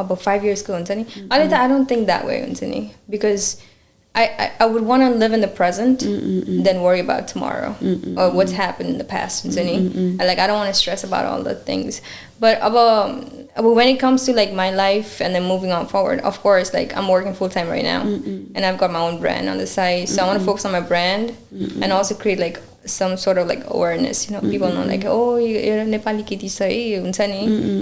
about 5 years को हुन्छ नि अहिले त I don't think that way हुन्छ नि because I would want to live in the present than worry about tomorrow or what's happened in the past. Like I don't want to stress about all the things. But when it comes to like my life and then moving on forward, of course, like I'm working full time right now, and I've got my own brand on the side. So I want to focus on my brand and also create like some sort of like awareness. People know like, oh, you're Nepali kiti sai,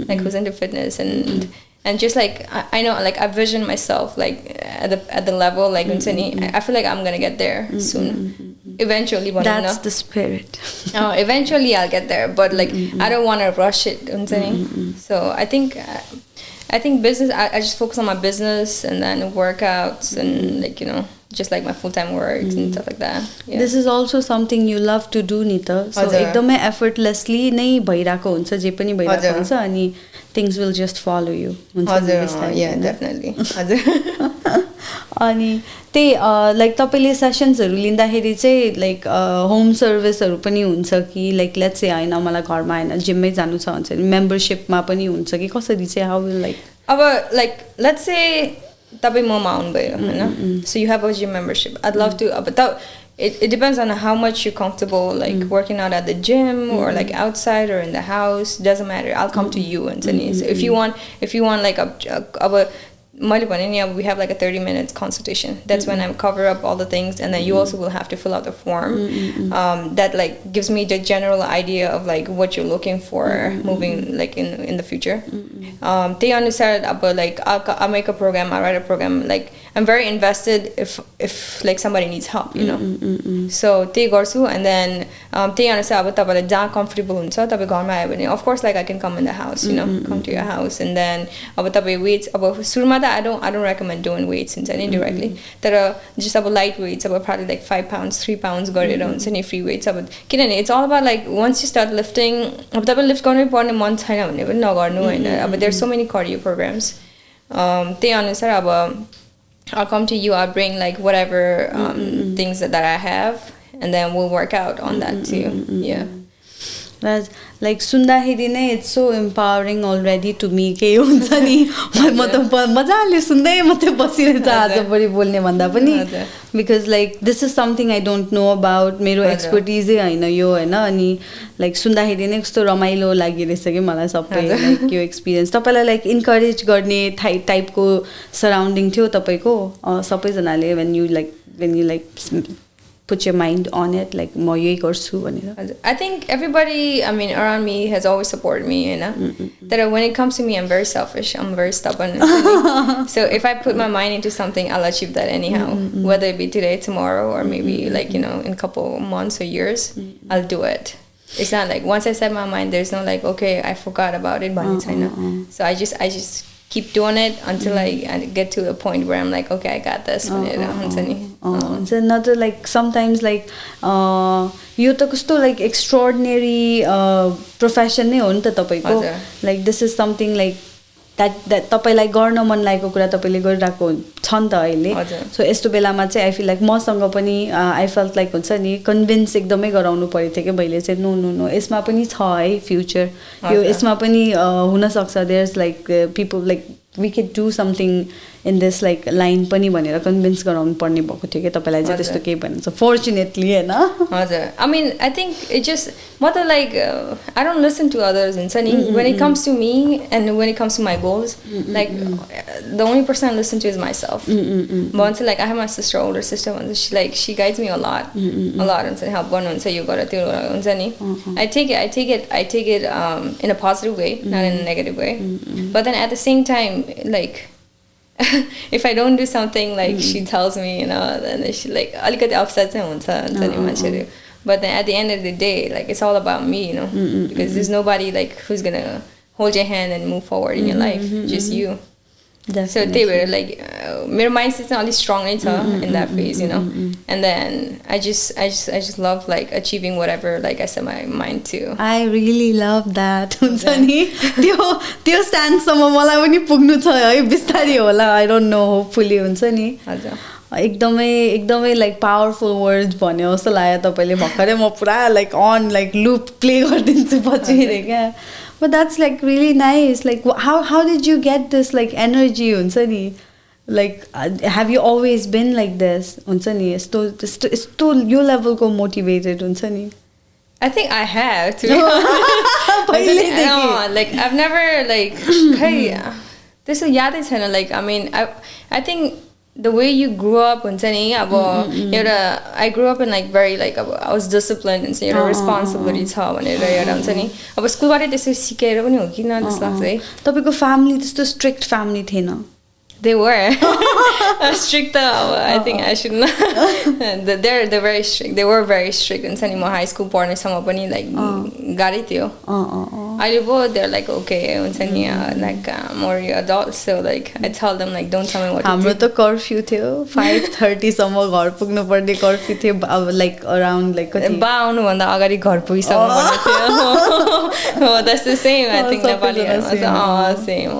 like who's into fitness and just like I know, like I vision myself like at the level like I feel like I'm gonna get there soon. Eventually, that's the spirit. Eventually I'll get there, but like I don't want to rush it. So I think business. I just focus on my business and then workouts and like just like my full-time works and stuff like that. Yeah. This is also something you love to do, Nita. So एकदमै effortlessly नै भइराको हुन्छ, जे पनि भइराको हुन्छ अनि things will just follow you. Yeah, definitely. अनि त्यही like तपाईले सेसन्सहरु लिँदाखेरि चाहिँ लाइक होम सर्भिसहरु पनि हुन्छ कि लाइक लेट्स से हैन मलाई घरमा हैन जिममै जानु छ भन्छ मेम्बरशिपमा पनि हुन्छ कि कसरी चाहिँ हाउ विल लाइक अब लाइक लेट्स से तपाईं ममा आउनु भयो हैन so you have a gym membership. I'd love to but it depends on how much you're comfortable like working out at the gym or like outside or in the house. Doesn't matter, I'll come to you and so if you want like we have like a 30 minutes consultation. That's when I cover up all the things, and then you also will have to fill out the form that like gives me the general idea of like what you're looking for moving like in the future. They understand about like I'll make a program, I'll write a program. Like I'm very invested if like somebody needs help, so they garchu, and then they understand about tapaile jaha comfortable huncha tapai gharma ayo bhane of course like I can come in the house, come to your house, and then aba tapai weights suruma I don't recommend doing weights directly. There are just about light weights, about probably like 5 pounds, 3 pounds garera huncha ni free weights. It's all about like once you start lifting, lift garnu parne man chaina bhane pani nagarnu haina. There's so many cardio programs. They अनुसार I'll come to you, I'll bring like whatever things that I have, and then we'll work out on that too. Yeah. That's like सुन्दाखेरि नै it's so empowering already to me के हुन्छ नि म त मजाले सुन्दै मात्रै बसिरहेछ आजभरि बोल्ने भन्दा पनि because like this is something I don't know about. मेरो expertise हैन यो हैन अनि like सुन्दाखेरि नै कस्तो रमाइलो लागिरहेछ के मलाई सबै like यो experience तपाईलाई like encourage गर्ने टाइपको सराउन्डिङ थियो तपाईको सबैजनाले when you like put your mind on it, like म यही गर्छु भनेर. I think everybody, I mean, around me has always supported me, that when it comes to me, I'm very selfish, I'm very stubborn. So if I put my mind into something, I'll achieve that anyhow, whether it be today, tomorrow, or maybe like, in a couple months or years, I'll do it. It's not like once I set my mind, there's no like, okay, I forgot about it, so I just keep doing it until I get to the point where I'm like, okay, I got this. It's another like sometimes like यो त कस्तो like extraordinary profession नै हो नि त तपाईको. Like this is something like that तपाईलाई गर्न मन लागेको कुरा तपाईले गरिराको छ नि त अहिले. So यस्तो बेलामा चाहिँ I feel like मसँग पनि I felt like हुन्छ नि कन्भिन्स एकदमै गराउनु पर्यो थियो के मैले चाहिँ नो यसमा पनि छ है फ्युचर, यो यसमा पनि हुन सक्छ. There's like people like we could do something in this like line पनि भनेर कन्भिन्स गराउनु पर्ने भएको थियो के तपाईलाई चाहिँ त्यस्तो केही भन्छ fortunately हैन. हजुर, I mean I think it just mother like I don't listen to others and when it comes to me and when it comes to my goals, like the only person I listen to is myself. But until like I have my sister, older sister, and she guides me a lot and help गर्नु हुन्छ यो गर त्यो हुन्छ नि. I take it in a positive way, not in a negative way. But then at the same time, like if I don't do something, like she tells me, then she like alikati upset huncha. But then at the end of the day, like it's all about me, because there's nobody like who's gonna hold your hand and move forward in your life, just you. Definitely. So they were like my mindset is not really strong in that phase, and then I just love like achieving whatever like I set my mind to. I really love that. हुन्छ नि त्यो स्ट्यान्डसम्म मलाई पनि पुग्नु छ है बिस्तारै होला. I don't know, hopefully हुन्छ नि. एकदमै like powerful words भन्यो जस्तो लाग्यो तपाईले भर्खरै म पुरा like on like loop play गरिदिन्छु पछि क्या. But that's like really nice. Like how did you get this like energy huncha ni? Like have you always been like this हुन्छ नि यस्तो यो लेभलको मोटिभेटेड हुन्छ नि I think I have to be honest. Like I've never like this is yaad chhaina like I mean I think the way you grew up हुन्छ नि अब एउटा I grew up in like very like I was disciplined and एउटा responsibility छ भनेर एउटा हुन्छ नि अब स्कुलबाट त्यसरी सिकेर पनि हो कि न जस्तो लाग्छ है तपाईको फ्यामिली त्यस्तो स्ट्रिक्ट फ्यामिली थिएन They were strict. I think I should not. They're very strict. They were very strict. And sending more high school partner, some of like got it too. I do. They're like okay. And sending like more adults. So like I tell them like don't tell me what to do. हाम्रो त curfew थियो 5:30 सम्म घर पुग्नु पर्ने curfew थियो like around like बा आउनु भन्दा अगाडि घर पुगिसक्नु पर्ने थियो. That's the same. I think Nepali. Same.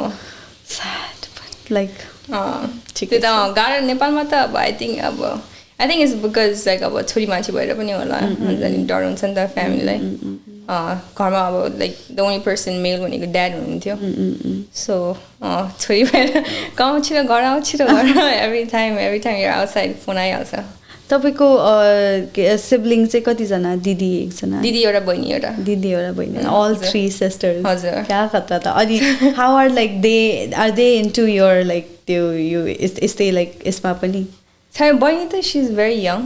Sad, but like. त्यो त गाह्रो नेपालमा त अब I think it's because like अब छोरी मान्छे भएर पनि होला अनि डर हुन्छ नि त फ्यामिलीलाई घरमा अब like the only person male भनेको ड्याड हुनुहुन्थ्यो so छोरी भएर गाउँ छिटो घर आऊ छिटो घर every time you're outside phone आइहाल्छ तपाईको सिब्लिङ चाहिँ कति जना दिदी एकजना दिदी एउटा बहिनी एउटा दिदी एउटा बहिनी all three sisters हजुर क्या खतरा त अनि how are like they into your like त्यो you is they like यसमा पनि छैन बहिनी त she's very young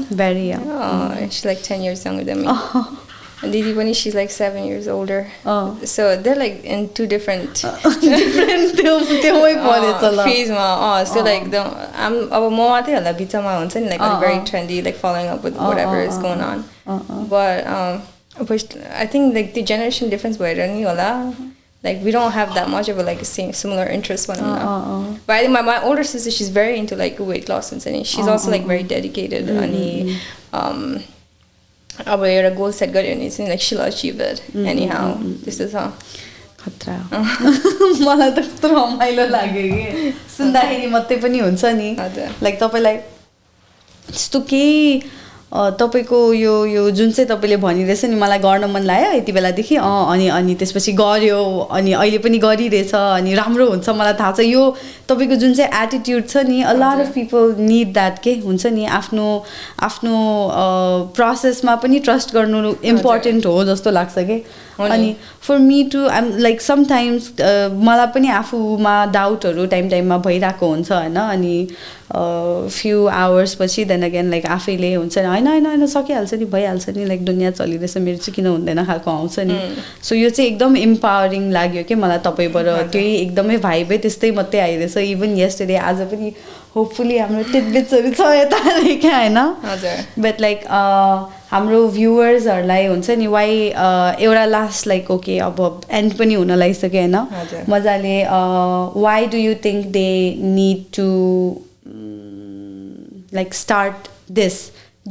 she's like 10 years younger than me and Didi pani she's like 7 years older so they're like in two different phase ma so like I'm aba ma matrai hala bichama huncha ni like very trendy like following up with whatever is going on but I think like the generation difference bhayera ni hola like we don't have that much of a like similar interest one but I think my older sister she's very into like weight loss and she's also like very dedicated ani अब एउटा goal set गर्यो भने चाहिँ like she'll achieve it anyhow त्यस्तो छ खतरा मलाई त कस्तो रमाइलो लाग्यो के सुन्दाखेरि मात्रै पनि हुन्छ नि लाइक तपाईलाई त्यस्तो केही तपाईको यो जुन चाहिँ तपाईले भनिरहेछ नि मलाई गर्न मन लाग्यो यति बेलादेखि अनि त्यसपछि गर्यो अनि अहिले पनि गरिरहेछ अनि राम्रो हुन्छ मलाई थाहा छ यो तपाईको जुन चाहिँ एटिट्युड छ नि a lot of people need that के हुन्छ नि आफ्नो प्रोसेसमा पनि ट्रस्ट गर्नु इम्पोर्टेन्ट हो जस्तो लाग्छ के अनि for me too I'm like sometimes मलाई पनि आफूमा डाउटहरू टाइममा भइरहेको हुन्छ होइन अनि फ्यु आवर्स पछि देन अगेन लाइक आफैले हुन्छ नि होइन सकिहाल्छ नि भइहाल्छ नि लाइक दुनियाँ चलिरहेछ मेरो चाहिँ किन हुँदैन खालको आउँछ नि सो यो चाहिँ एकदम इम्पावरिङ लाग्यो कि मलाई तपाईँबाट त्यही एकदमै भाइबै त्यस्तै मात्रै आइरहेछ इभन यस्टरडे आज पनि होपफुली हाम्रो टिडबिट्सहरू छ यता क्या होइन बट लाइक हाम्रो भ्युवर्सहरूलाई हुन्छ नि वाइ एउटा लास्ट लाइक ओके अब एन्ड पनि हुन लागिसक्यो होइन मजाले why do you think they need to like start this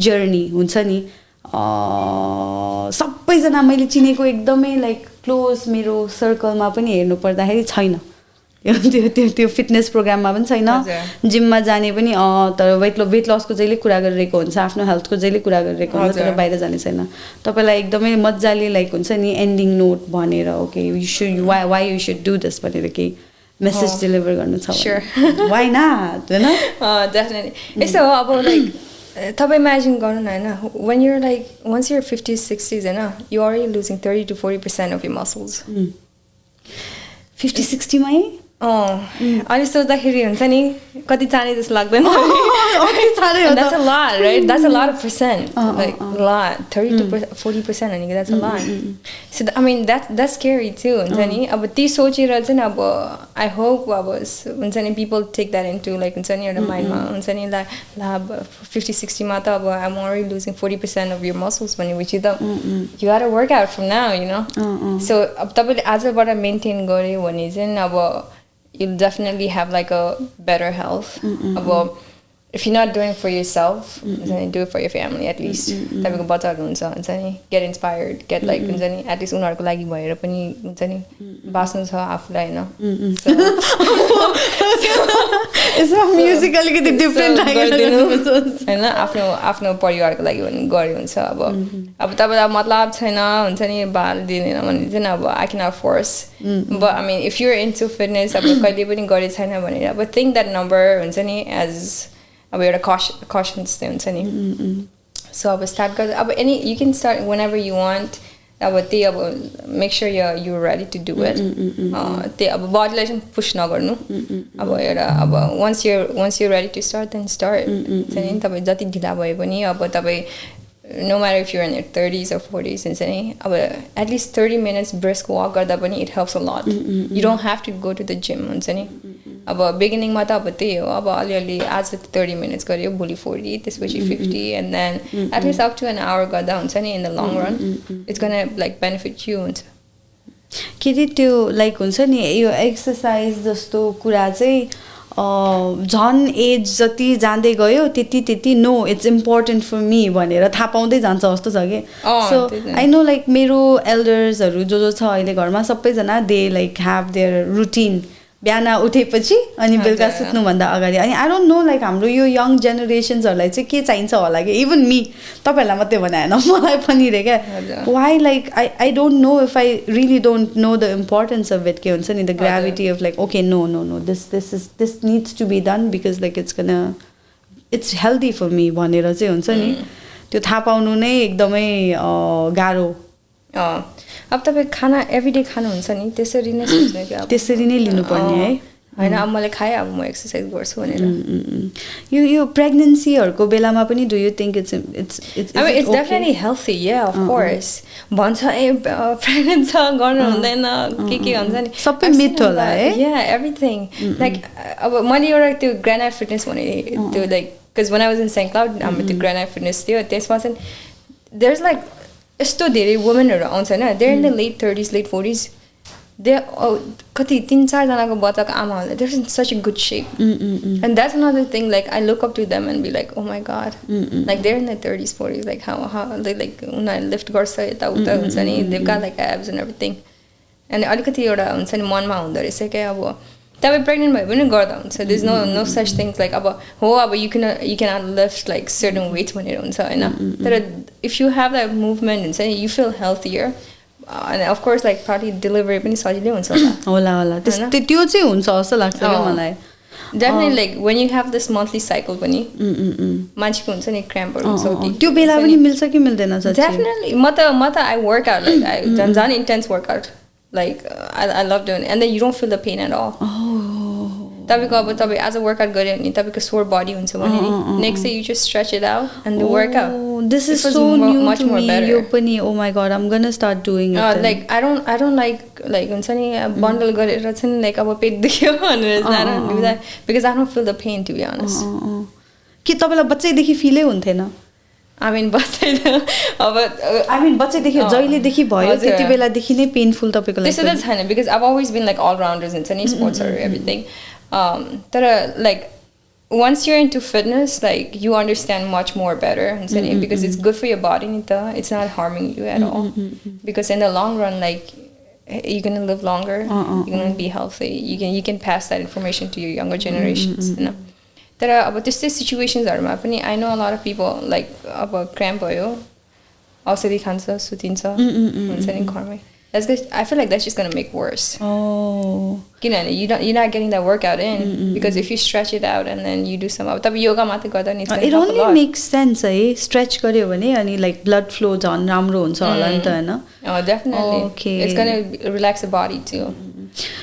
journey हुन्छ नि सबैजना मैले चिनेको एकदमै लाइक क्लोज मेरो सर्कलमा पनि हेर्नु पर्दाखेरि छैन त्यो फिटनेस प्रोग्राममा पनि छैन जिममा जाने पनि तर वेट लसको जहिले कुरा गरिरहेको हुन्छ आफ्नो हेल्थको जहिले कुरा गरिरहेको हुन्छ तर बाहिर जाने छैन तपाईँलाई एकदमै मजाले लाइक हुन्छ नि एन्डिङ नोट भनेर okay you should why you should do this भनेर केही मेसेज डेलिभर गर्नु छ वाइ नट हैन डेफिनेटली यस्तो हो अब लाइक तपाईँ इमेजिन गर्नु न होइन when you're like once you're 50s 60s हैन you already losing 30 to 40% of your muscles 50-60 मै अनि सोच्दाखेरि हुन्छ नि कति चाँडै जस्तो लाग्दैन that's a lot right that's a lot of percent like a lot 30 to 40% अनि that's a lot so I mean that's scary too हुन्छ नि अब ती सोचेर चाहिँ अब I hope अब हुन्छ नि people take that into like हुन्छ नि एउटा माइन्डमा हुन्छ नि ला 50-60 मा त अब I'm already losing 40% of your muscles भनेपछि त you gotta work out from now you know so अब तपाईँले आजबाट मेन्टेन गर्यो भने चाहिँ अब you'll definitely have like a better health अब if you're not doing it for yourself, then do it for your family at least. तपाईँको बच्चाहरू हुन्छ नि, get inspired, get like हुन्छ नि, at least उनीहरूको लागि भएर पनि हुन्छ नि, बाँच्नु छ आफूलाई हैन. यसमा म्युजिक अलिकति डिफरेन्ट लाग्यो हैन, आफ्नो परिवारको लागि पनि गरे हुन्छ. अब तपाईँलाई मतलब छैन हुन्छ नि, बाल दिँदैन भने चाहिँ अब I cannot force. But I mean if you're into fitness, अब कहिले पनि गरे छैन भने अब think that number हुन्छ नि as अब एउटा caution चाहिँ हुन्छ नि. So अब start गर्दा अब you can start whenever you want. अब त्यही अब make sure you're ready to do it. त्यही अब bodyलाई चाहिँ push नगर्नु. अब एउटा अब once you're ready to start, then start. चाहिँ तपाईँ जति ढिला भए पनि अब तपाईँ no matter if you're in your 30s or 40s हुन्छ नि, अब at least 30 minutes brisk walk गर्दा पनि it helps a lot. You don't have to go to the gym हुन्छ नि. अब बिगिनिङमा त अब त्यही हो, अब अलिअलि आज 30 minutes गर्यो, भोलि 40, त्यसपछि 50 and then at least up to an hour गर्दा हुन्छ नि, in the long run it's gonna like benefit you हुन्छ. के रे त्यो लाइक हुन्छ नि यो एक्सर्साइज जस्तो कुरा चाहिँ झन् एज जति जाँदै गयो त्यति no it's important for me भनेर थाहा पाउँदै जान्छ जस्तो छ कि. सो आई नो लाइक मेरो एल्डर्सहरू जो छ अहिले घरमा सबैजना they like have their routine. बिहान उठेपछि अनि बेलुका सुत्नुभन्दा अगाडि. अनि आई डोन्ट नो लाइक हाम्रो यो यङ जेनेरेसन्सहरूलाई चाहिँ के चाहिन्छ होला कि, इभन मी, तपाईँहरूलाई मात्रै भने होइन मलाई पनि रे क्या. Why like I don't know if I really don't know the importance of it. के हुन्छ नि the gravity of like okay no this needs to be done because like it's healthy for me भनेर चाहिँ हुन्छ नि त्यो थाहा पाउनु नै एकदमै गाह्रो. अब तपाईँ खाना एभ्रिडे खानुहुन्छ नि, त्यसरी नै सोच्नु कि त्यसरी नै लिनुपर्ने है होइन. अब मैले खाएँ, अब म एक्सर्साइज गर्छु भनेर. यो प्रेग्नेन्सीहरूको बेलामा पनि do you think it's definitely healthy? Yeah of course. भन्छ ए प्रेग्नेन्ट छ गर्नु हुँदैन के हुन्छ नि, सबै मिथ होला है. या एभ्रिथिङ लाइक अब मैले एउटा त्यो ग्रानाइट फिटनेस भने त्यो like because when I was in St. Cloud हाम्रो त्यो ग्रानाइट फिटनेस थियो, त्यसमा चाहिँ there's like यस्तो धेरै वुमेनहरू आउँछ होइन, they're in the late 30s late 40s, कति 3-4 जनाको बच्चाको आमाहरूले they're in such a good shape. And that's another thing, like I look up to them and be like oh my god, like they're in their 30s 40s, like how they like उनीहरूले lift गर्छ यता उता हुन्छ नि, they've got like abs and everything. And अलिकति एउटा हुन्छ नि मनमा हुँदो रहेछ क्या, अब तपाईँ प्रेग्नेन्ट भए पनि गर्दा हुन्छ. there's no such things like अब हो अब you cannot lift like certain weights भनेर हुन्छ होइन, तर if you have that movement हुन्छ नि you feel healthier. And of course like probably delivery पनि सजिलै हुन्छ होला त्यो चाहिँ हुन्छ जस्तो लाग्छ क्या मलाई. Definitely like when you have this monthly cycle पनि मान्छेको हुन्छ नि क्र्याम्पहरू हुन्छ, त्यो बेला पनि मिल्छ कि मिल्दैन? Definitely. म त I work out like I झन् intense workout. Like I love doing it, and then you don't feel the pain at all. तपाईँको अब तपाईँ आज वर्कआउट गऱ्यो भने तपाईँको सोर बडी हुन्छ भने नि next day you just stretch it out and do workout. This is so new to me. यो पनि oh my god, I'm gonna start doing it. Like I don't like हुन्छ नि बन्डल गरेर चाहिँ like अब पेट दुख्यो भनेर I don't do that because I don't feel the pain to be honest. के तपाईँलाई बच्चैदेखि फिलै हुन्थेन? I mean बच्चैदेखि जहिलेदेखि भयो त्यति बेलादेखि नै पेनफुल तपाईँको लागि? त्यस्तो त छैन because I've always been like all rounders हुन्छ नि, sports or everything. तर like once you're into fitness like you understand much more better because it's good for your body it's not harming you at all because in the long run like you're gonna live longer, you're gonna be healthy, you can pass that information to your younger generations. तर अब त्यस्तै सिचुएसन्सहरूमा पनि I know a lot of people like अब क्र्याम्प भयो औषधि खान्छ सुतिन्छ हुन्छ नि घरमै. That's good. I feel like that's just gonna make worse. You're not getting that workout in because if you stretch it out and then you do some अब yoga मात्रै गर्दा नि it only makes sense है. stretch गर्यो भने अनि like blood flow झन् राम्रो हुन्छ होला नि त हैन? Oh definitely. Okay. It's gonna relax the body too.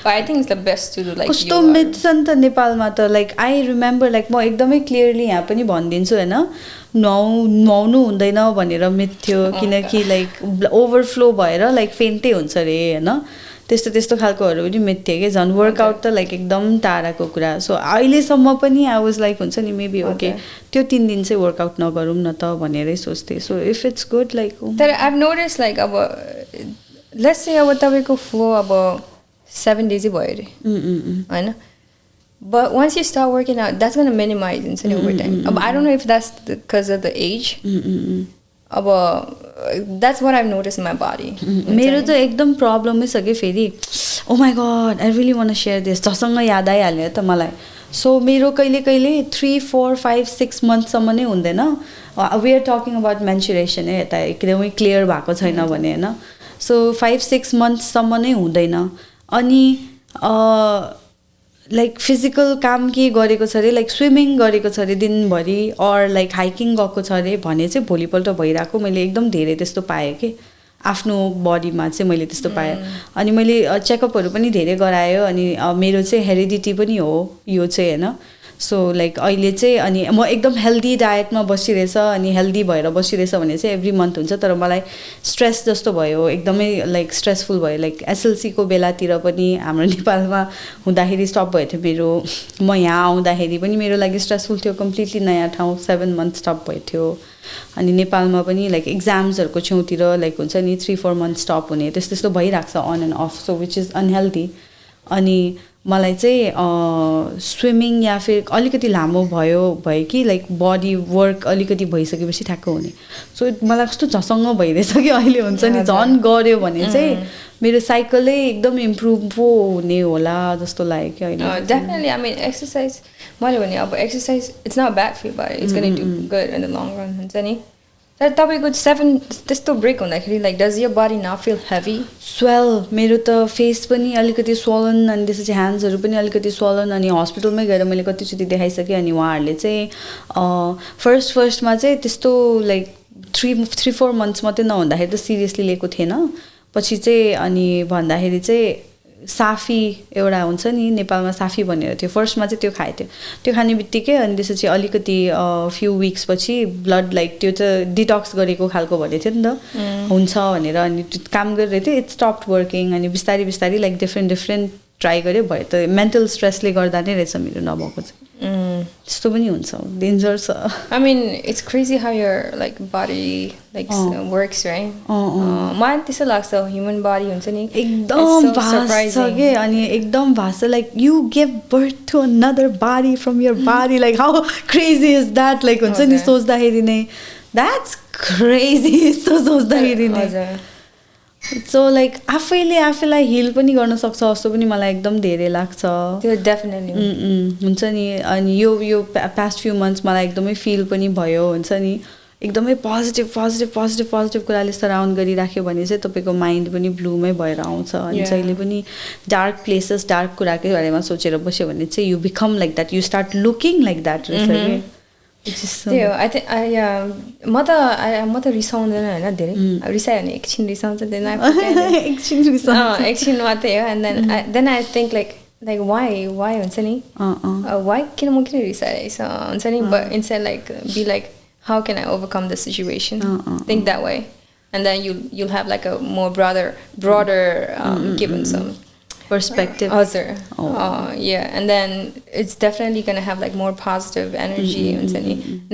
But I think it's the best to do like कस्तो myths नि त नेपालमा त like I remember like म एकदमै क्लियरली यहाँ पनि भनिदिन्छु हैन, नुहाउनु हुँदैन भनेर मिथ थियो किनकि लाइक ओभरफ्लो भएर लाइक फेन्टै हुन्छ रे हैन, त्यस्तो खालकोहरू पनि मिथ थियो कि झन् वर्कआउट त लाइक एकदम टाढाको कुरा. सो अहिलेसम्म पनि आई वाज लाइक हुन्छ नि मेबी ओके त्यो 3 दिन चाहिँ वर्कआउट नगरौँ न त भनेरै सोच्थेँ. So if it's good like तर आई हैव नोटिस लाइक अब लेट्स से अब तपाईँको फ्लो अब 7 days भयो अरे हैन, But once you start working out, that's gonna minimize in over time. I don't know if that's because of the age. That's what I've noticed in my body. मेरो त एकदम प्रब्लमै छ कि फेरि oh my God I really want to share this जसँग याद आइहाल्यो त मलाई सो मेरो कहिले कहिले 3 4 5 6 मन्थसम्म नै हुँदैन we are talking about menstruation है यता एकदमै क्लियर भएको छैन भने हैन सो 5 6 मन्थसम्म नै हुँदैन अनि लाइक फिजिकल काम के गरेको छ अरे लाइक स्विमिङ गरेको छ अरे दिनभरि अर लाइक हाइकिङ गएको छ अरे भने चाहिँ भोलिपल्ट भइरहेको मैले एकदम धेरै त्यस्तो पाएँ कि आफ्नो बडीमा चाहिँ मैले त्यस्तो पाएँ अनि मैले चेकअपहरू पनि धेरै गरायो अनि मेरो चाहिँ हेरिडिटी पनि हो यो चाहिँ हैन सो लाइक अहिले चाहिँ अनि म एकदम हेल्दी डायटमा बसिरहेछ अनि हेल्दी भएर बसिरहेछ भने चाहिँ एभ्री मन्थ हुन्छ तर मलाई स्ट्रेस जस्तो भयो एकदमै लाइक स्ट्रेसफुल भयो लाइक एसएलसी को बेलातिर पनि हाम्रो नेपालमा हुँदाखेरि स्टप भयो थियो मेरो म यहाँ आउँदाखेरि पनि मेरो लागि स्ट्रेसफुल थियो कम्प्लिटली नयाँ ठाउँ 7 मन्थ स्टप भयो थियो अनि नेपालमा पनि लाइक एक्जाम्सहरुको छेउतिर लाइक हुन्छ नि 3-4 मन्थ स्टप हुने त्यस्तो भइराख्छ on and off so which is unhealthy अनि मलाई चाहिँ स्विमिङ या फिर अलिकति लामो भयो कि लाइक बडी वर्क अलिकति भइसकेपछि ठ्याक्क हुने सो मलाई कस्तो झसङ्ग भइरहेछ कि अहिले हुन्छ नि झन् गर्यो भने चाहिँ मेरो साइकलै एकदम इम्प्रुभ पो हुने होला जस्तो लाग्यो कि अहिले डेफिनेटली आई मिन एक्सरसाइज मैले भने अब exercise it's not bad for body it's going to good in the long run हुन्छ नि तर तपाईको 7 त्यस्तो ब्रेक हुँदाखेरि like does your body now feel heavy swell मेरो त फेस पनि अलिकति स्वलन अनि त्यसपछि ह्यान्ड्सहरू पनि अलिकति स्वलन अनि हस्पिटलमै गएर मैले कतिचोटि देखाइसकेँ अनि उहाँहरूले चाहिँ फर्स्टमा चाहिँ त्यस्तो लाइक 3-4 मन्थ्स मात्रै नहुँदाखेरि त सिरियसली लिएको थिएन पछि चाहिँ अनि भन्दाखेरि चाहिँ साफी एउटा हुन्छ नि नेपालमा साफी भनेर थियो फर्स्टमा चाहिँ त्यो खाएको थियो त्यो खाने बित्तिकै अनि त्यसपछि अलिकति फ्यु विक्स पछि ब्लड लाइक त्यो त डिटक्स गरेको खालको भनेको थियो नि त हुन्छ भनेर अनि काम गरिरहेको थियो इट स्टप्ड वर्किङ अनि बिस्तारै बिस्तारै लाइक डिफ्रेन्ट ट्राई गऱ्यो भयो त मेन्टल स्ट्रेसले गर्दा नै रहेछ मेरो नभएको चाहिँ त्यस्तो पनि हुन्छ डेन्जर छ I mean it's crazy how your like body like works right मलाई त्यस्तो लाग्छ ह्युमन बडी हुन्छ नि एकदम भास्ट छ के अनि एकदम vast like you give birth to another body from your body like how crazy is that like हुन्छ नि सोच्दाखेरि नै द्याट्स क्रेजी यस्तो सोच्दाखेरि नै सो लाइक आफैलाई हिल पनि गर्न सक्छ जस्तो पनि मलाई एकदम धेरै लाग्छ त्यो डेफिनेटली हुन्छ नि अनि यो पास्ट फ्यु मन्थ्स मलाई एकदमै फिल पनि भयो हुन्छ नि एकदमै पोजिटिभ कुराले सराउन्ड गरिराख्यो भने चाहिँ तपाईँको माइन्ड पनि ब्लूमै भएर आउँछ अनि जहिले पनि डार्क प्लेसेस डार्क कुराकै बारेमा सोचेर बस्यो भने चाहिँ you become like that you start looking like that रहेछ त्यो म त रिसाउँदैन होइन धेरै रिसायो भने एकछिन रिसाउँछ एकछिन मात्रै हो and then I think like why हुन्छ नि वाइ म किन रिसाइरहेछ हुन्छ नि but instead like be like how can I overcome the situation think that way and then you'll have like a more broader के भन्छ perspective yeah and then it's definitely gonna have like more positive energy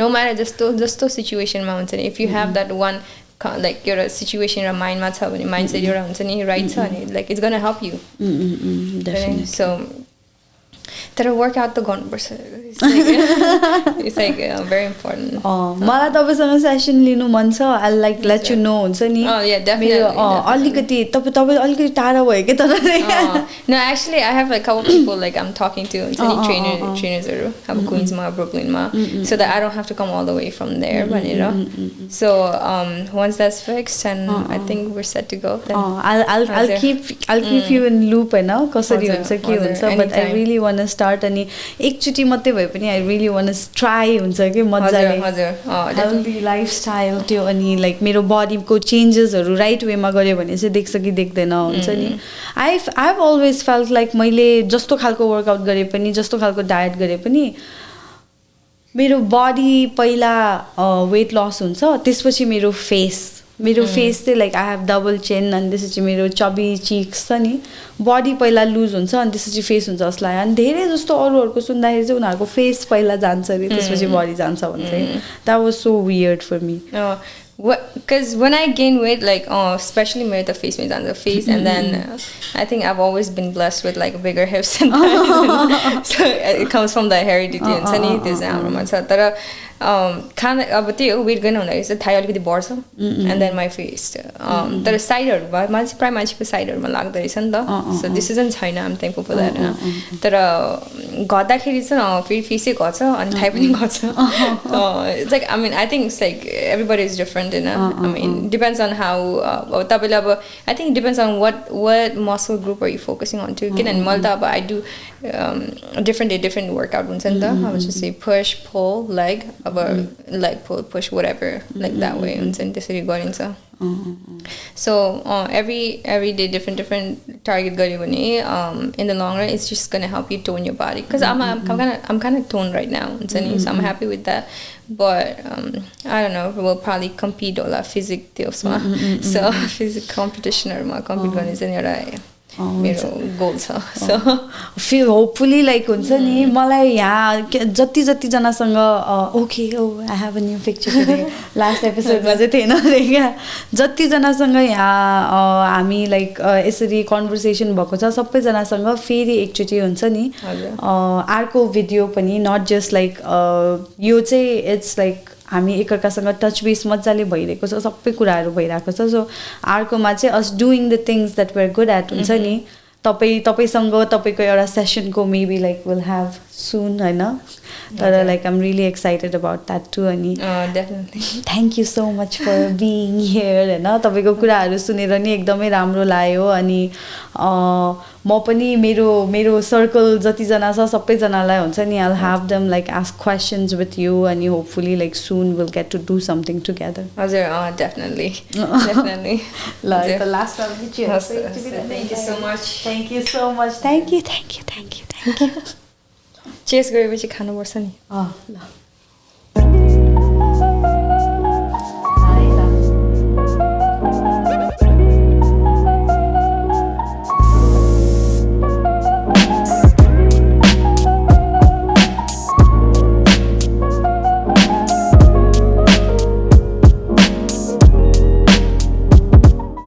no matter just situation ma huncha ni if you have that one like your situation ra mind ma cha bhane mindset एउटा हुन्छ नि right छ अनि like it's gonna help you definitely so तर workout त गर्नुपर्छ it's like very important मलाई तपाईँसँग सेसन लिनु मन छ I like late you know हुन्छ नि मेरो अलिकति तपाईँ अलिकति टाढा भयो कि तर no actually I have like couple people like I am talking to हुन्छ नि ट्रेनर्सहरू अब क्विन्समा ब्रुकलिनमा so that I don't have to come all the way from there भनेर so once that's fixed and I think we're set to go I'll keep you in loop हैन कसरी हुन्छ के हुन्छ but I really want to start अनि एकचोटि मात्रै भए पनि I really want to try हुन्छ के मजाले हेल्दी लाइफस्टाइल त्यो अनि लाइक मेरो बडीको चेन्जेसहरू राइट वेमा गर्यो भने चाहिँ देख्छ कि देख्दैन हुन्छ नि I've always felt like मैले जस्तो खालको वर्कआउट गरे पनि जस्तो खालको डायट गरे पनि मेरो बडी पहिला वेट लस हुन्छ त्यसपछि मेरो फेस चाहिँ like I have double chain अनि त्यसपछि मेरो चबी चिक्स छ नि बडी पहिला लुज हुन्छ अनि त्यसपछि फेस हुन्छ जस्तो लाग्यो अनि धेरै जस्तो अरूहरूको सुन्दाखेरि चाहिँ उनीहरूको फेस पहिला जान्छ अरे त्यसपछि बडी जान्छ भन्छ that was so weird for me because when I gain weight, like especially with the face on the face, and then I think I've always been blessed with like bigger hips and thighs. So it comes from the heredity and sunny this kind of weight gain thigh alikati badcha and then my face तर साइडहरु भयो मान्छे प्राय मान्छेको साइडहरुमा लाग्दै रहेछ नि त so this isn't China, I'm thankful for that तर घट्दाखेरि चाहिँ फेरि फेसै घट्छ अनि थाइ पनि घट्छ it's like I mean I think it's like everybody is different you know I mean depends on how तपाईले अब I think it depends on what muscle group are you focusing on too किनभने मैले त अब I do different workout हुन्छ नि त I would just say push pull leg अब leg pull push whatever like that way हुन्छ नि त्यसरी गरिन्छ so every day different target गर्यो भने in the long run it's just going to help you tone your body because I'm kind of toned right now हुन्छ नि so I'm happy with that but I don't know we'll probably compete होला physics त्यसमा so physics competitionहरुमा compete गर्ने चाहिँ एउटा मेरो goal छ so feel hopefully like हुन्छ नि मलाई यहाँ जति जनासँग okay I have a new picture today last episode मा चाहिँ थिएन रे क्या जति जनासँग यहाँ हामी लाइक यसरी कन्भर्सेसन भएको छ सबै जनासँग फेरि एकचोटी हुन्छ नि अर्को भिडियो पनि नट जस्ट लाइक यो चाहिँ इट्स लाइक हामी एकअर्कासँग टच बेस मजाले भइरहेको छ सबै कुराहरू भइरहेको छ सो अर्कोमा चाहिँ us doing the things that we're good at हुन्छ नि तपाईसँग तपाईँको एउटा सेसनको maybe like will have soon होइन तर like I'm really excited about that too अनि definitely thank you so much for being here होइन तपाईँको कुराहरू सुनेर नि एकदमै राम्रो लाग्यो अनि म पनि मेरो सर्कल जतिजना छ सबैजनालाई हुन्छ नि I have them like ask questions with you अनि hopefully like soon will get to do something together हजुर डेफिनेटली ल त last thank you so much thank you so much thank you chess गरेपछि खानुपर्छ नि ल